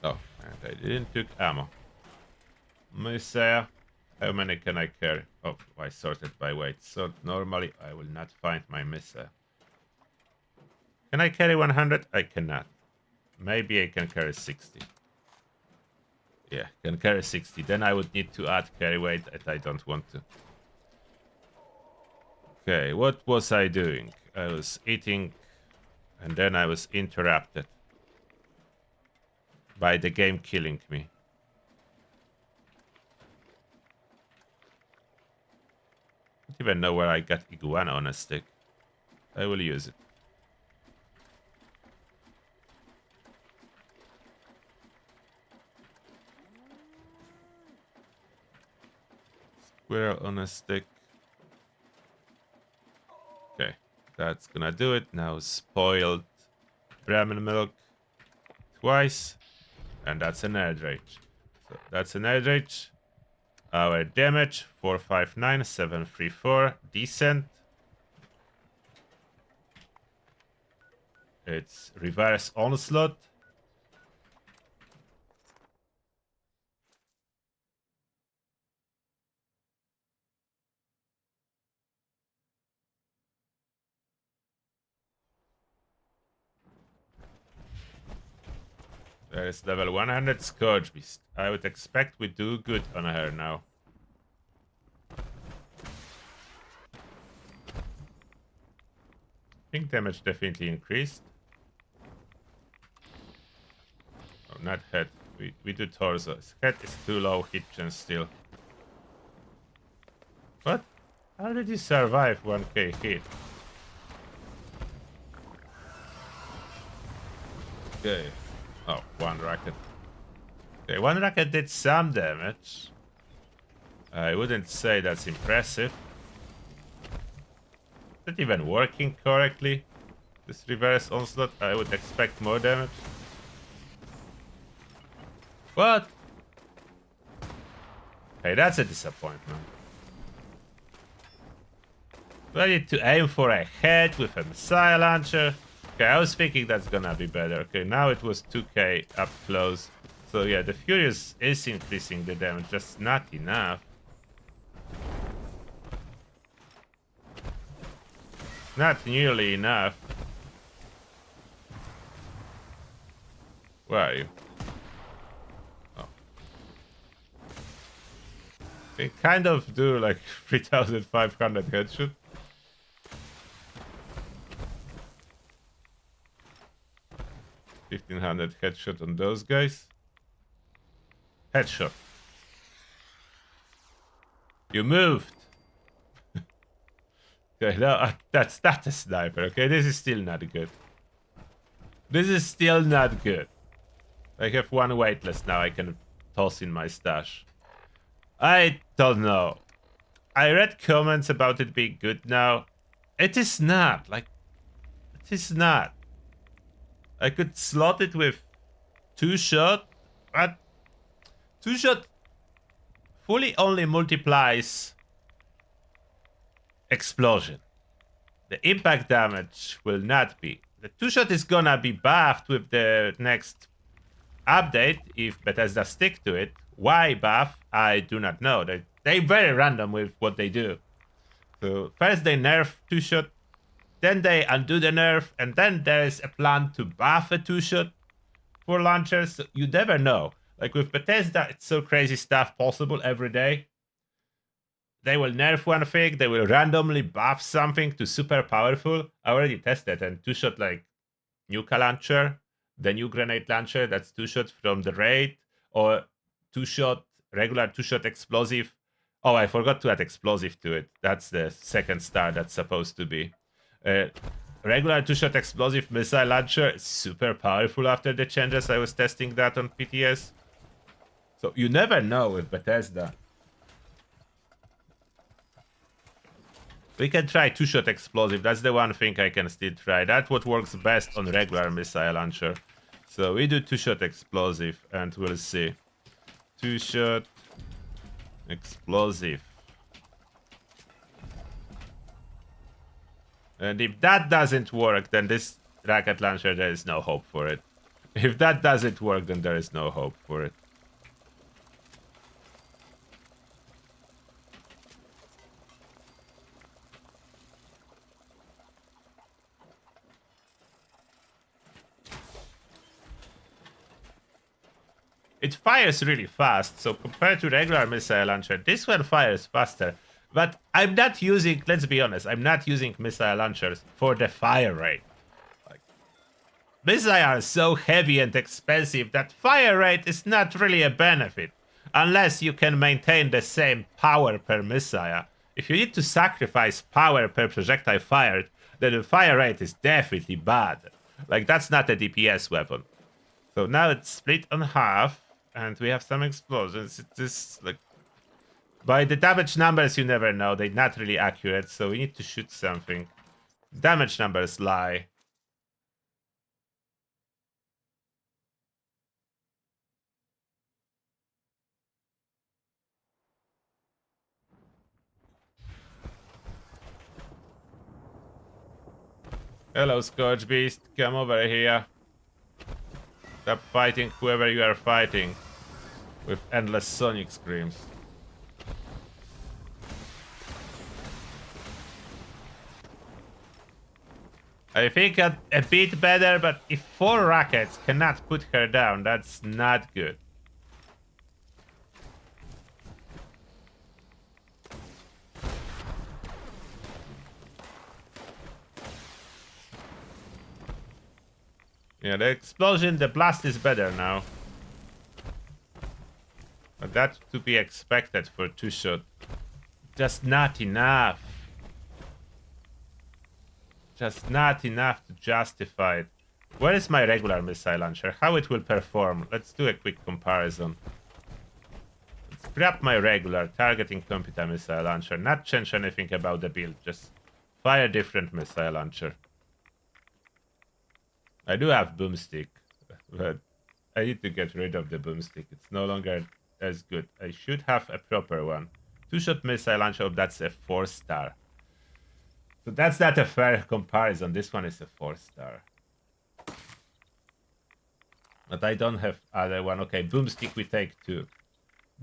Oh, and I didn't took ammo. Messiah, how many can I carry? Oh, I sorted by weight. So normally I will not find my Messiah. Can I carry 100? I cannot. Maybe I can carry 60. Yeah, can carry 60. Then I would need to add carry weight, and I don't want to. Okay, what was I doing? I was eating, and then I was interrupted by the game killing me. I don't even know where I got iguana on a stick. I will use it. Squirrel on a stick. Okay, that's gonna do it. Now spoiled Brahmin milk twice. And that's an air rage. So that's an air rage. Our damage 459, 734. Decent. It's reverse onslaught. There is level 100 Scourge Beast. I would expect we do good on her now. Pink damage definitely increased. Oh, not head. We do torso. His head is too low hit chance still. What? How did you survive 1k hit? Okay. Oh, one rocket. Okay, one rocket did some damage. I wouldn't say that's impressive. Is it even working correctly? This reverse onslaught, I would expect more damage. What? Hey, that's a disappointment. Do I need to aim for a head with a missile launcher? Okay, I was thinking that's gonna be better. Okay, now it was 2k up close. So yeah, the Furious is increasing the damage, just not enough. Not nearly enough. Where are you? Oh. They kind of do like 3,500 headshot. $1,500 headshot on those guys. Headshot. You moved. Okay, no, that's not a sniper. Okay, this is still not good. This is still not good. I have one weightless now. I can toss in my stash. I don't know. I read comments about it being good now. It is not. Like, it is not. I could slot it with 2-shot, but 2-shot fully only multiplies explosion. The impact damage will not be. The 2-shot is gonna be buffed with the next update if Bethesda stick to it. Why buff? I do not know. They're very random with what they do. So first they nerf 2-shot, then they undo the nerf, and then there's a plan to buff a 2-shot. for launchers. You never know. Like with Bethesda, it's so crazy stuff possible every day. They will nerf one thing, they will randomly buff something to super powerful. I already tested and two-shot like Nuka launcher, the new grenade launcher, that's two-shot from the raid, or two-shot, regular two-shot explosive. Oh, I forgot to add explosive to it. That's the second star that's supposed to be. Regular two-shot explosive missile launcher is super powerful after the changes. I was testing that on PTS. So you never know with Bethesda. We can try two-shot explosive. That's the one thing I can still try. That's what works best on regular missile launcher. So we do two-shot explosive and we'll see. Two-shot explosive. And if that doesn't work, then this rocket launcher, there is no hope for it. If that doesn't work, then there is no hope for it. It fires really fast, so compared to regular missile launcher, this one fires faster. But I'm not using, let's be honest, I'm not using missile launchers for the fire rate. Like, missiles are so heavy and expensive that fire rate is not really a benefit, unless you can maintain the same power per missile. If you need to sacrifice power per projectile fired, then the fire rate is definitely bad. Like, that's not a DPS weapon. So now it's split on half, and we have some explosions. It is like, by the damage numbers, you never know. They're not really accurate, so we need to shoot something. Damage numbers lie. Hello, Scourge Beast. Come over here. Stop fighting whoever you are fighting with endless sonic screams. I think a bit better, but if 4 rockets cannot put her down, that's not good. Yeah, the explosion, the blast is better now. But that's to be expected for two-shot. Just not enough. Just not enough to justify it. Where is my regular missile launcher? How it will perform? Let's do a quick comparison. Let's grab my regular targeting computer missile launcher. Not change anything about the build. Just fire different missile launcher. I do have boomstick, but I need to get rid of the boomstick. It's no longer as good. I should have a proper one. Two-shot missile launcher, that's a 4-star. So that's not a fair comparison. This one is a 4-star. But I don't have other one. Okay, boomstick we take 2.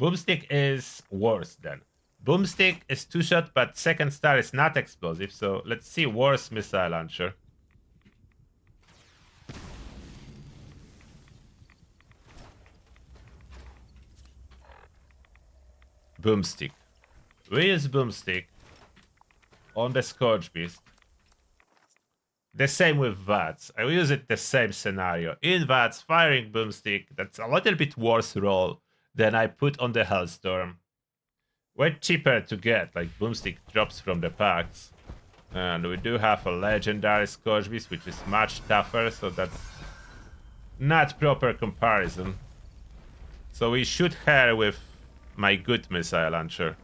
Boomstick is worse then. Boomstick is 2-shot, but 2nd star is not explosive. So let's see worse missile launcher. Boomstick. We use boomstick on the Scourge Beast. The same with VATS. I will use it the same scenario. In VATS, firing boomstick, that's a little bit worse roll than I put on the Hellstorm. Way cheaper to get, like boomstick drops from the packs. And we do have a legendary Scourge Beast, which is much tougher, so that's not proper comparison. So we shoot her with my good missile launcher.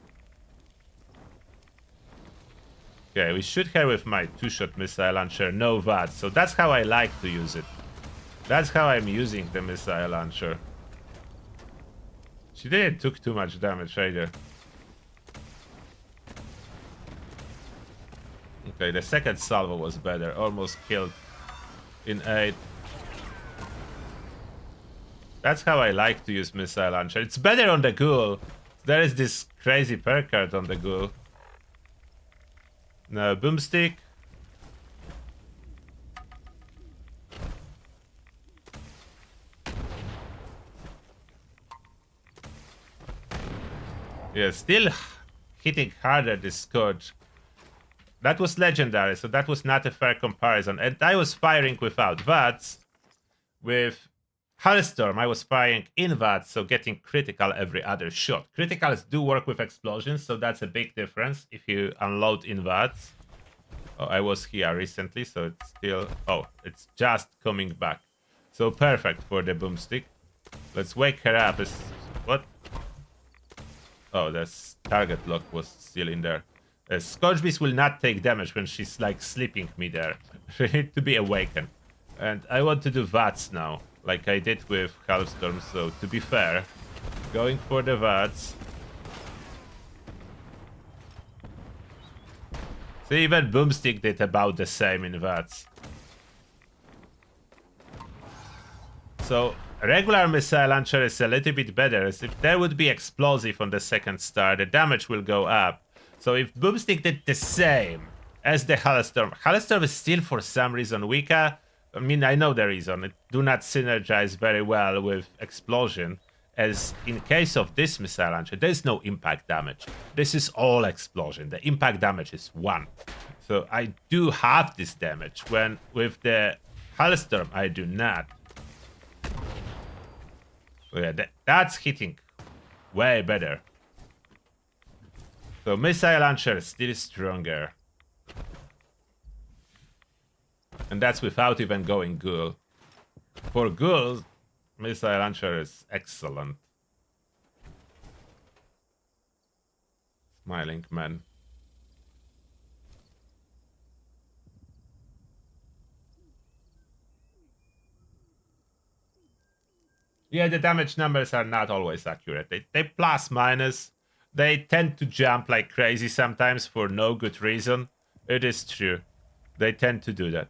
Okay, we shoot her with my 2-shot missile launcher, no VATS. So that's how I like to use it. That's how I'm using the missile launcher. She didn't took too much damage either. Okay, the second salvo was better. Almost killed in 8. That's how I like to use missile launcher. It's better on the ghoul. There is this crazy perk card on the ghoul. No, boomstick. Yeah, still hitting harder this Scourge. That was legendary, so that was not a fair comparison. And I was firing without VATS. With Hellstorm, I was firing in VATS, so getting critical every other shot. Criticals do work with explosions, so that's a big difference if you unload in VATS. Oh, I was here recently, so it's still... Oh, it's just coming back. So perfect for the boomstick. Let's wake her up. What? Oh, the target lock was still in there. Scorch Beast will not take damage when she's like sleeping me there. She needs to be awakened. And I want to do VATS now, like I did with Halfstorm, so to be fair, going for the VATS. So even Boomstick did about the same in VATS. So regular missile launcher is a little bit better, as if there would be explosive on the second star, the damage will go up. So if Boomstick did the same as the Hellstorm is still for some reason weaker. I mean, I know the reason. It do not synergize very well with explosion, as in case of this missile launcher, there's no impact damage. This is all explosion. The impact damage is 1. So I do have this damage, when with the Hellstorm, I do not. So yeah, that's hitting way better. So missile launcher is still stronger. And that's without even going ghoul. For ghoul, missile launcher is excellent. Smiling man. Yeah, the damage numbers are not always accurate. They plus minus. They tend to jump like crazy sometimes for no good reason. It is true. They tend to do that.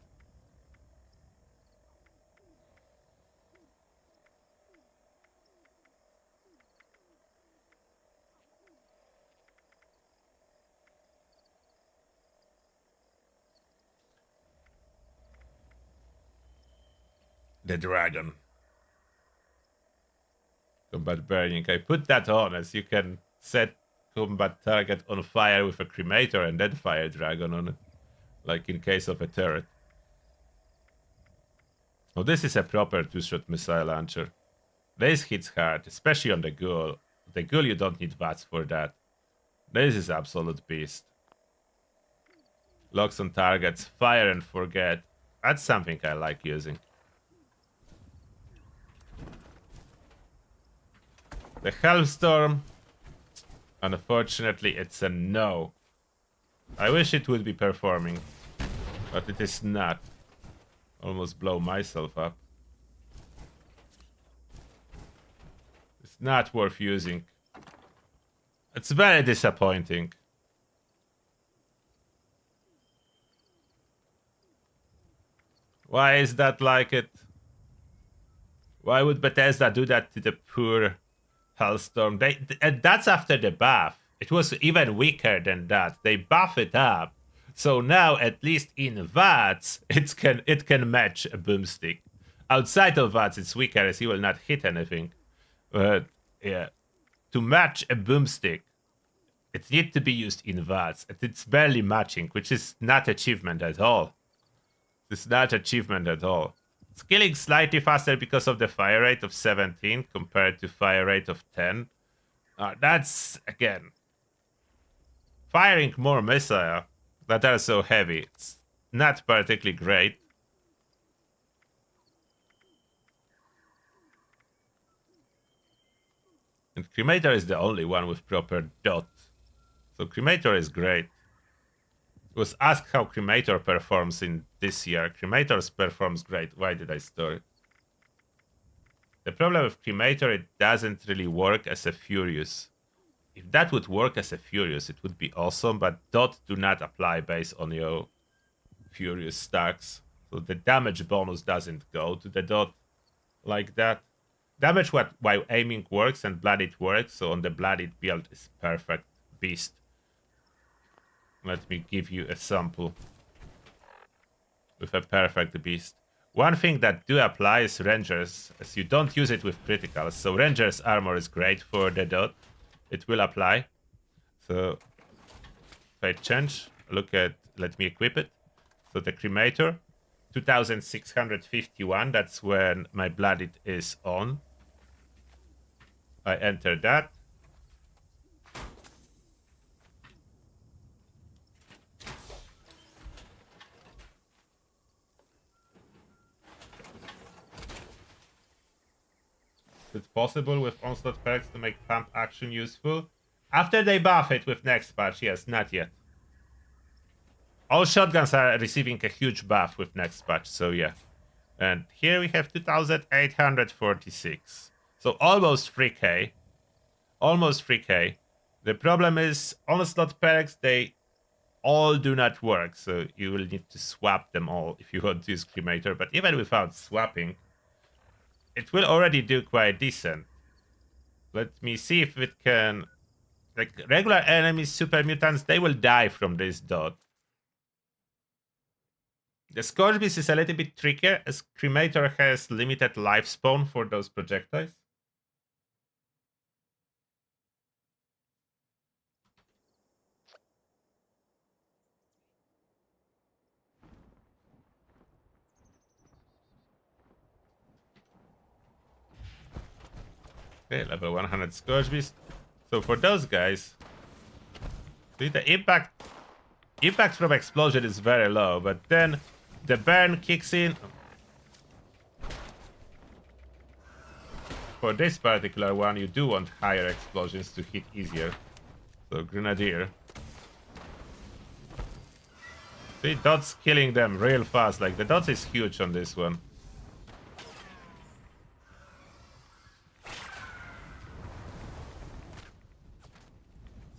The dragon. Combat burning. I put that on, as you can set combat target on fire with a cremator and then fire dragon on it. Like in case of a turret. Oh, this is a proper 2-shot missile launcher. This hits hard, especially on the ghoul. The ghoul, you don't need VATS for that. This is absolute beast. Locks on targets, fire and forget. That's something I like using. The Hellstorm, unfortunately, it's a no. I wish it would be performing, but it is not. Almost blow myself up. It's not worth using. It's very disappointing. Why is that like it? Why would Bethesda do that to the poor Hellstorm? That's after the buff. It was even weaker than that. They buff it up. So now, at least in VATS, it can match a boomstick. Outside of VATS, it's weaker, as he will not hit anything. But yeah, to match a boomstick, it needs to be used in VATS. It's barely matching, which is not achievement at all. It's not achievement at all. It's killing slightly faster because of the fire rate of 17 compared to fire rate of 10. That's, again, firing more missile that are so heavy. It's not particularly great. And Cremator is the only one with proper dot. So Cremator is great. It was asked how Cremator performs in this year. Cremator performs great. Why did I store it? The problem with Cremator, it doesn't really work as a Furious. If that would work as a Furious, it would be awesome, but dot do not apply based on your Furious stacks. So the damage bonus doesn't go to the dot like that. Damage while aiming works and bloodied works, so on the bloodied build is perfect beast. Let me give you a sample with a perfect beast. One thing that do apply is Rangers, as you don't use it with criticals. So Rangers armor is great for the dot. it will apply. So if I change, let me equip it. So the cremator, 2651, that's when my blood is on. I enter that. It's possible with onslaught perks to make pump action useful. After they buff it with next patch, yes, not yet. All shotguns are receiving a huge buff with next patch, so yeah. And here we have 2846. So almost 3k. Almost 3k. The problem is onslaught perks, they all do not work, so you will need to swap them all if you want to use cremator. But even without swapping, it will already do quite decent. Let me see if it can... Like, regular enemies, super mutants, they will die from this dot. The Scorch Beast is a little bit trickier, as cremator has limited lifespan for those projectiles. Okay, level 100 Scorch Beast. So for those guys, see, the impact from explosion is very low, but then the burn kicks in. For this particular one, you do want higher explosions to hit easier. So Grenadier. See, dots killing them real fast. Like, the dots is huge on this one.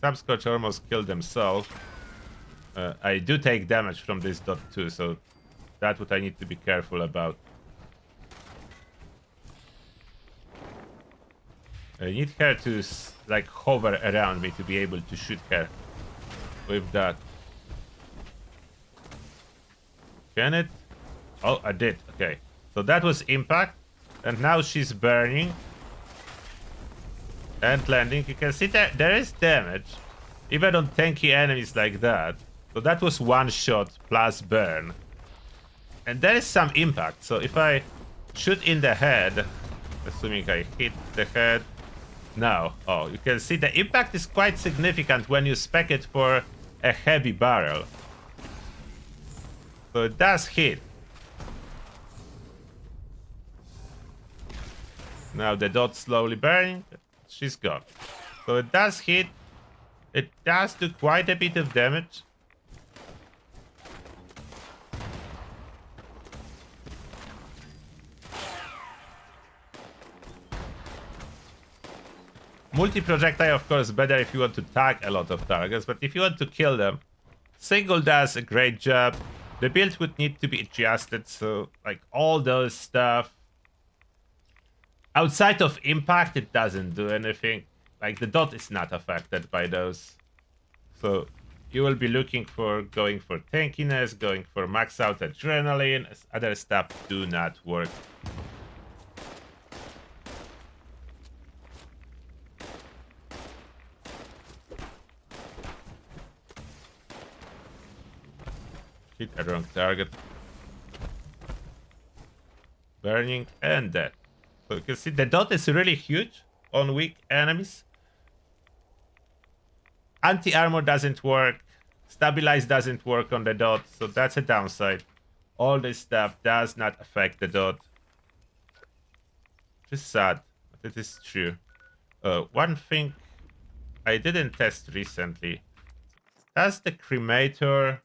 Subscotch almost killed himself. I do take damage from this dot too, so that's what I need to be careful about. I need her to like hover around me to be able to shoot her with that. Can it? Oh, I did. Okay. So that was impact. And now she's burning. And landing. You can see that there is damage. Even on tanky enemies like that. So that was one shot plus burn. And there is some impact. So if I shoot in the head, assuming I hit the head. No. Oh, you can see the impact is quite significant when you spec it for a heavy barrel. So it does hit. Now the dot slowly burning. She's gone. So it does hit. It does do quite a bit of damage. Multi-projectile, of course, better if you want to tag a lot of targets, but if you want to kill them, single does a great job. The build would need to be adjusted, so like all those stuff. Outside of impact, it doesn't do anything. Like the dot is not affected by those. So you will be looking for going for tankiness, going for max out adrenaline, as other stuff do not work. Hit a wrong target. Burning and dead. So you can see the dot is really huge on weak enemies. Anti-armor doesn't work. Stabilize doesn't work on the dot, so that's a downside. All this stuff does not affect the dot. Which is sad, but it is true. One thing I didn't test recently. Does the cremator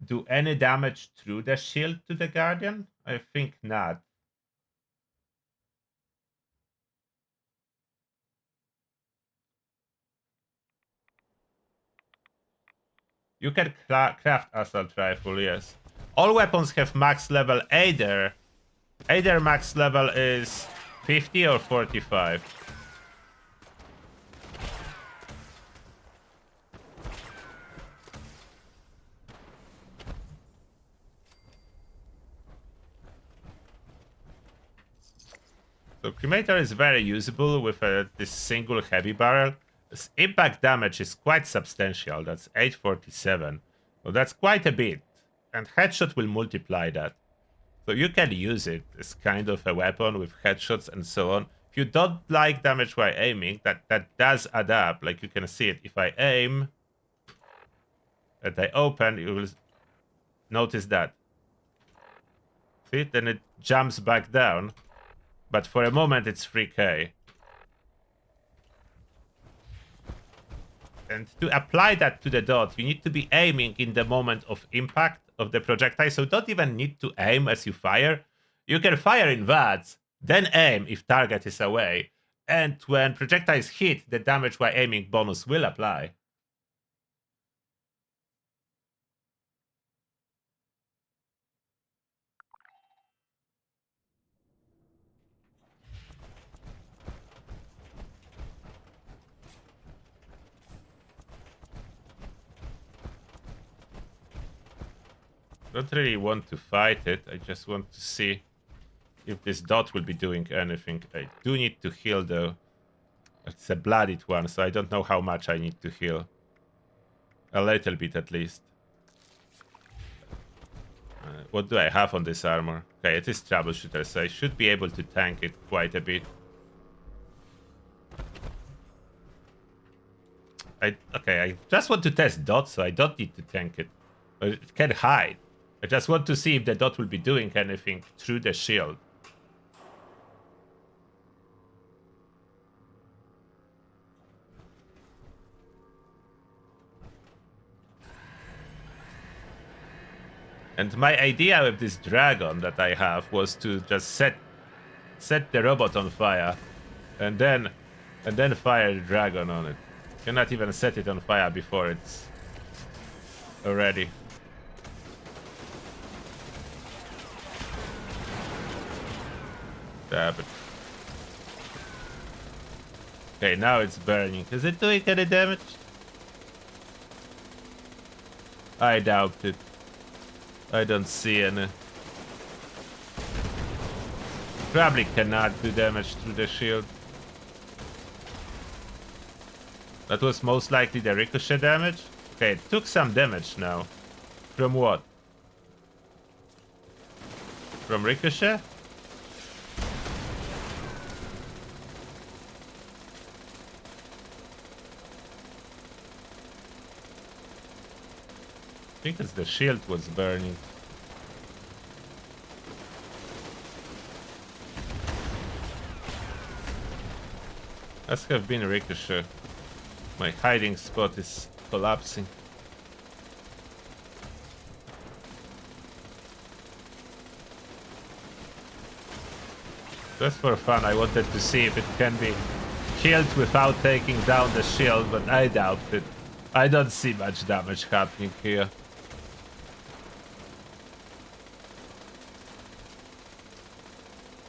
do any damage through the shield to the Guardian? I think not. You can craft assault rifle, yes. All weapons have max level either max level is 50 or 45. So Cremator is very usable with this single heavy barrel. This impact damage is quite substantial. That's 847. So that's quite a bit. And headshot will multiply that. So you can use it as kind of a weapon with headshots and so on. If you don't like damage while aiming, that does add up. Like you can see it. If I aim and I open, you will notice that. See? Then it jumps back down. But for a moment, it's 3k. And to apply that to the dot, you need to be aiming in the moment of impact of the projectile. So don't even need to aim as you fire. You can fire in VATS, then aim if target is away. And when projectiles hit, the damage while aiming bonus will apply. Don't really want to fight it. I just want to see if this dot will be doing anything. I do need to heal though. It's a bloodied one, so I don't know how much I need to heal. A little bit at least. What do I have on this armor? Okay, it is troubleshooter, so I should be able to tank it quite a bit. Okay, I just want to test dot, so I don't need to tank it. But it can hide. I just want to see if the dot will be doing anything through the shield. And my idea with this dragon that I have was to just set the robot on fire, and then fire the dragon on it. Cannot even set it on fire before it's already. Damn it. Okay, now it's burning. Is it doing any damage? I doubt it. I don't see any. Probably cannot do damage through the shield. That was most likely the ricochet damage. Okay, it took some damage now. From what? From ricochet? I think it's the shield was burning. Must have been a ricochet. My hiding spot is collapsing. Just for fun, I wanted to see if it can be killed without taking down the shield, but I doubt it. I don't see much damage happening here.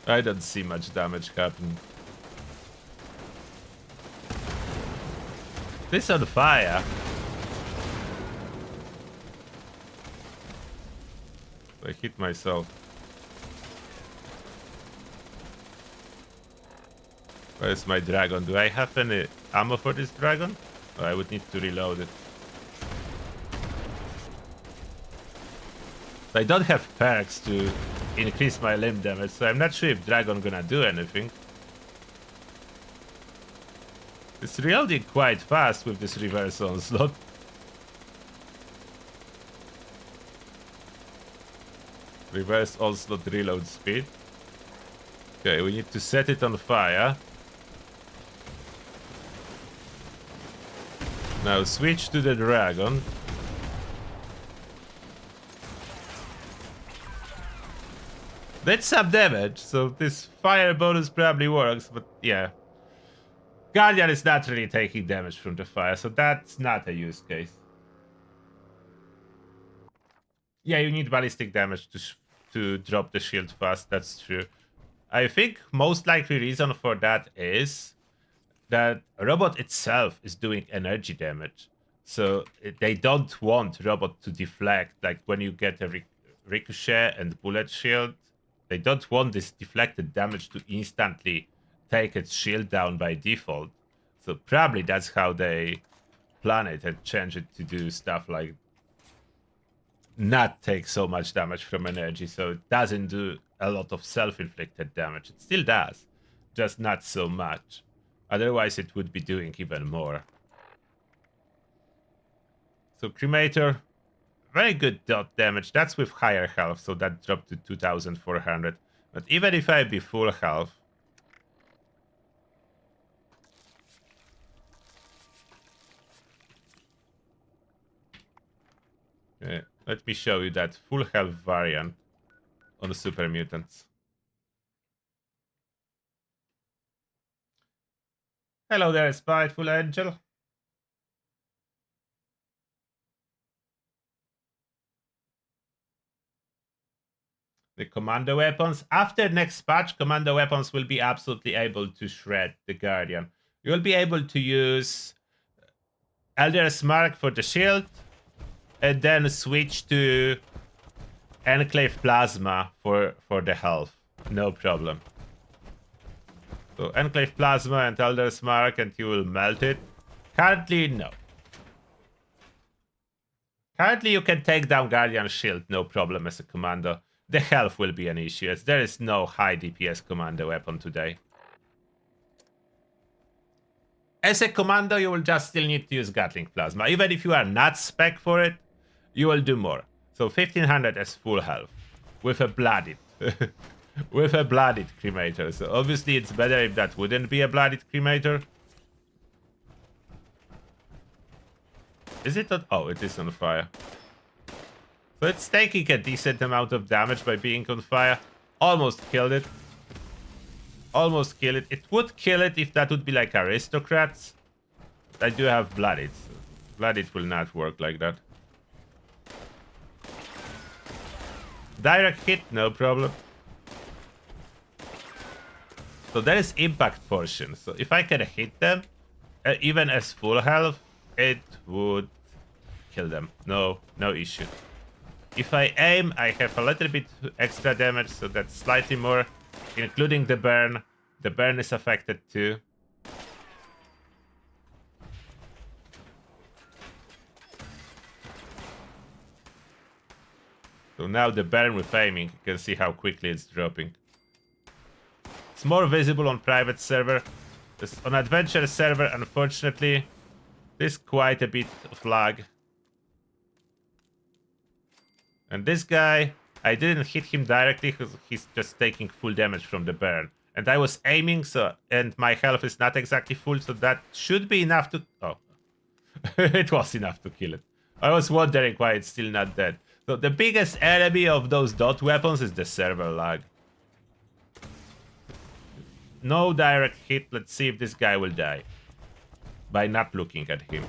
I don't see much damage happening. This on fire. I hit myself. Where's my dragon? Do I have any ammo for this dragon? Oh, I would need to reload it. I don't have perks to increase my limb damage, so I'm not sure if dragon gonna do anything. It's reloading quite fast with this reverse onslaught. Reverse onslaught reload speed. Okay, we need to set it on fire. Now switch to the dragon. That's some damage, so this fire bonus probably works, but yeah. Guardian is not really taking damage from the fire, so that's not a use case. Yeah, you need ballistic damage to drop the shield fast, that's true. I think most likely reason for that is that robot itself is doing energy damage. So they don't want robot to deflect. Like when you get a ricochet and bullet shield, They don't want this deflected damage to instantly take its shield down by default. So probably that's how they plan it and change it to do stuff like not take so much damage from energy, so it doesn't do a lot of self-inflicted damage. It still does, just not so much. Otherwise it would be doing even more. So Cremator, very good dot damage. That's with higher health, so that dropped to 2400. But even if I be full health, let me show you that full health variant on the super mutants. Hello there, Spiteful Angel. The commando weapons. After next patch, commando weapons will be absolutely able to shred the Guardian. You'll be able to use Elder's Mark for the shield, and then switch to Enclave Plasma for the health. No problem. So Enclave Plasma and Elder's Mark, and you will melt it. Currently, no. Currently, you can take down Guardian Shield, no problem as a commando. The health will be an issue, as there is no high DPS commando weapon today. As a commando, you will just still need to use Gatling Plasma. Even if you are not spec for it, you will do more. So 1500 as full health with a blooded. With a blooded cremator. So obviously it's better if that wouldn't be a blooded cremator. Is it on? Oh, it is on fire. So it's taking a decent amount of damage by being on fire. Almost killed it. Almost kill it. It would kill it if that would be like aristocrats. I do have blooded. So blooded will not work like that. Direct hit, no problem. So there is impact portion. So if I can hit them, even as full health, it would kill them. No issue. If I aim, I have a little bit extra damage, so that's slightly more, including the burn. The burn is affected too. So now the burn with aiming, you can see how quickly it's dropping. It's more visible on private server. On adventure server, unfortunately, there's quite a bit of lag. And this guy, I didn't hit him directly because he's just taking full damage from the burn. And I was aiming, so and my health is not exactly full, so that should be enough to... Oh. It was enough to kill it. I was wondering why it's still not dead. So the biggest enemy of those dot weapons is the server lag. No direct hit. Let's see if this guy will die. By not looking at him.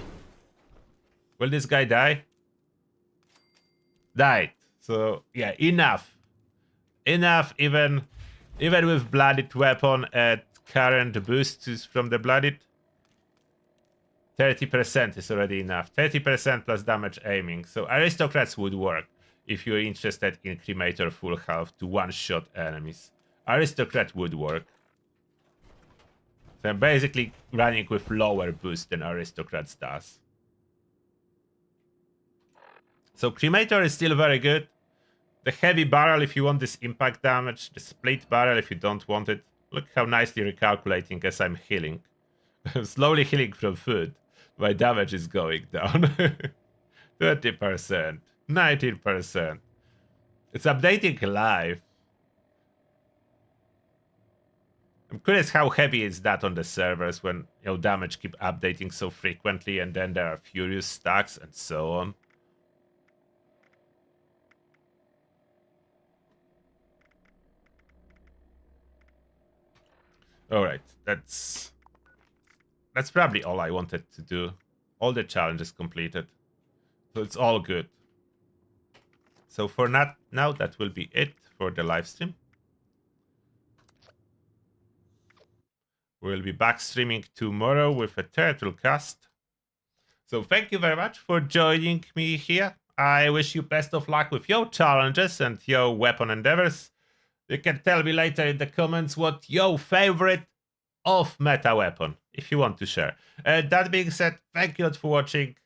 Will this guy die? Died. So yeah, enough. Enough even with blooded weapon at current boosts from the blooded. 30% is already enough. 30% plus damage aiming. So aristocrats would work if you're interested in cremator full health to one-shot enemies. Aristocrat would work. So I'm basically running with lower boost than aristocrats does. So cremator is still very good. The heavy barrel if you want this impact damage. The split barrel if you don't want it. Look how nicely recalculating as I'm healing. I'm slowly healing from food. My damage is going down. 30%. 19%. It's updating live. I'm curious how heavy is that on the servers when damage keep updating so frequently and then there are furious stacks and so on. Alright, that's probably all I wanted to do. All the challenges completed. So it's all good. So for now, that will be it for the live stream. We'll be back streaming tomorrow with a turtle cast. So thank you very much for joining me here. I wish you best of luck with your challenges and your weapon endeavors. You can tell me later in the comments what your favorite off-meta weapon, if you want to share. That being said, thank you a lot for watching.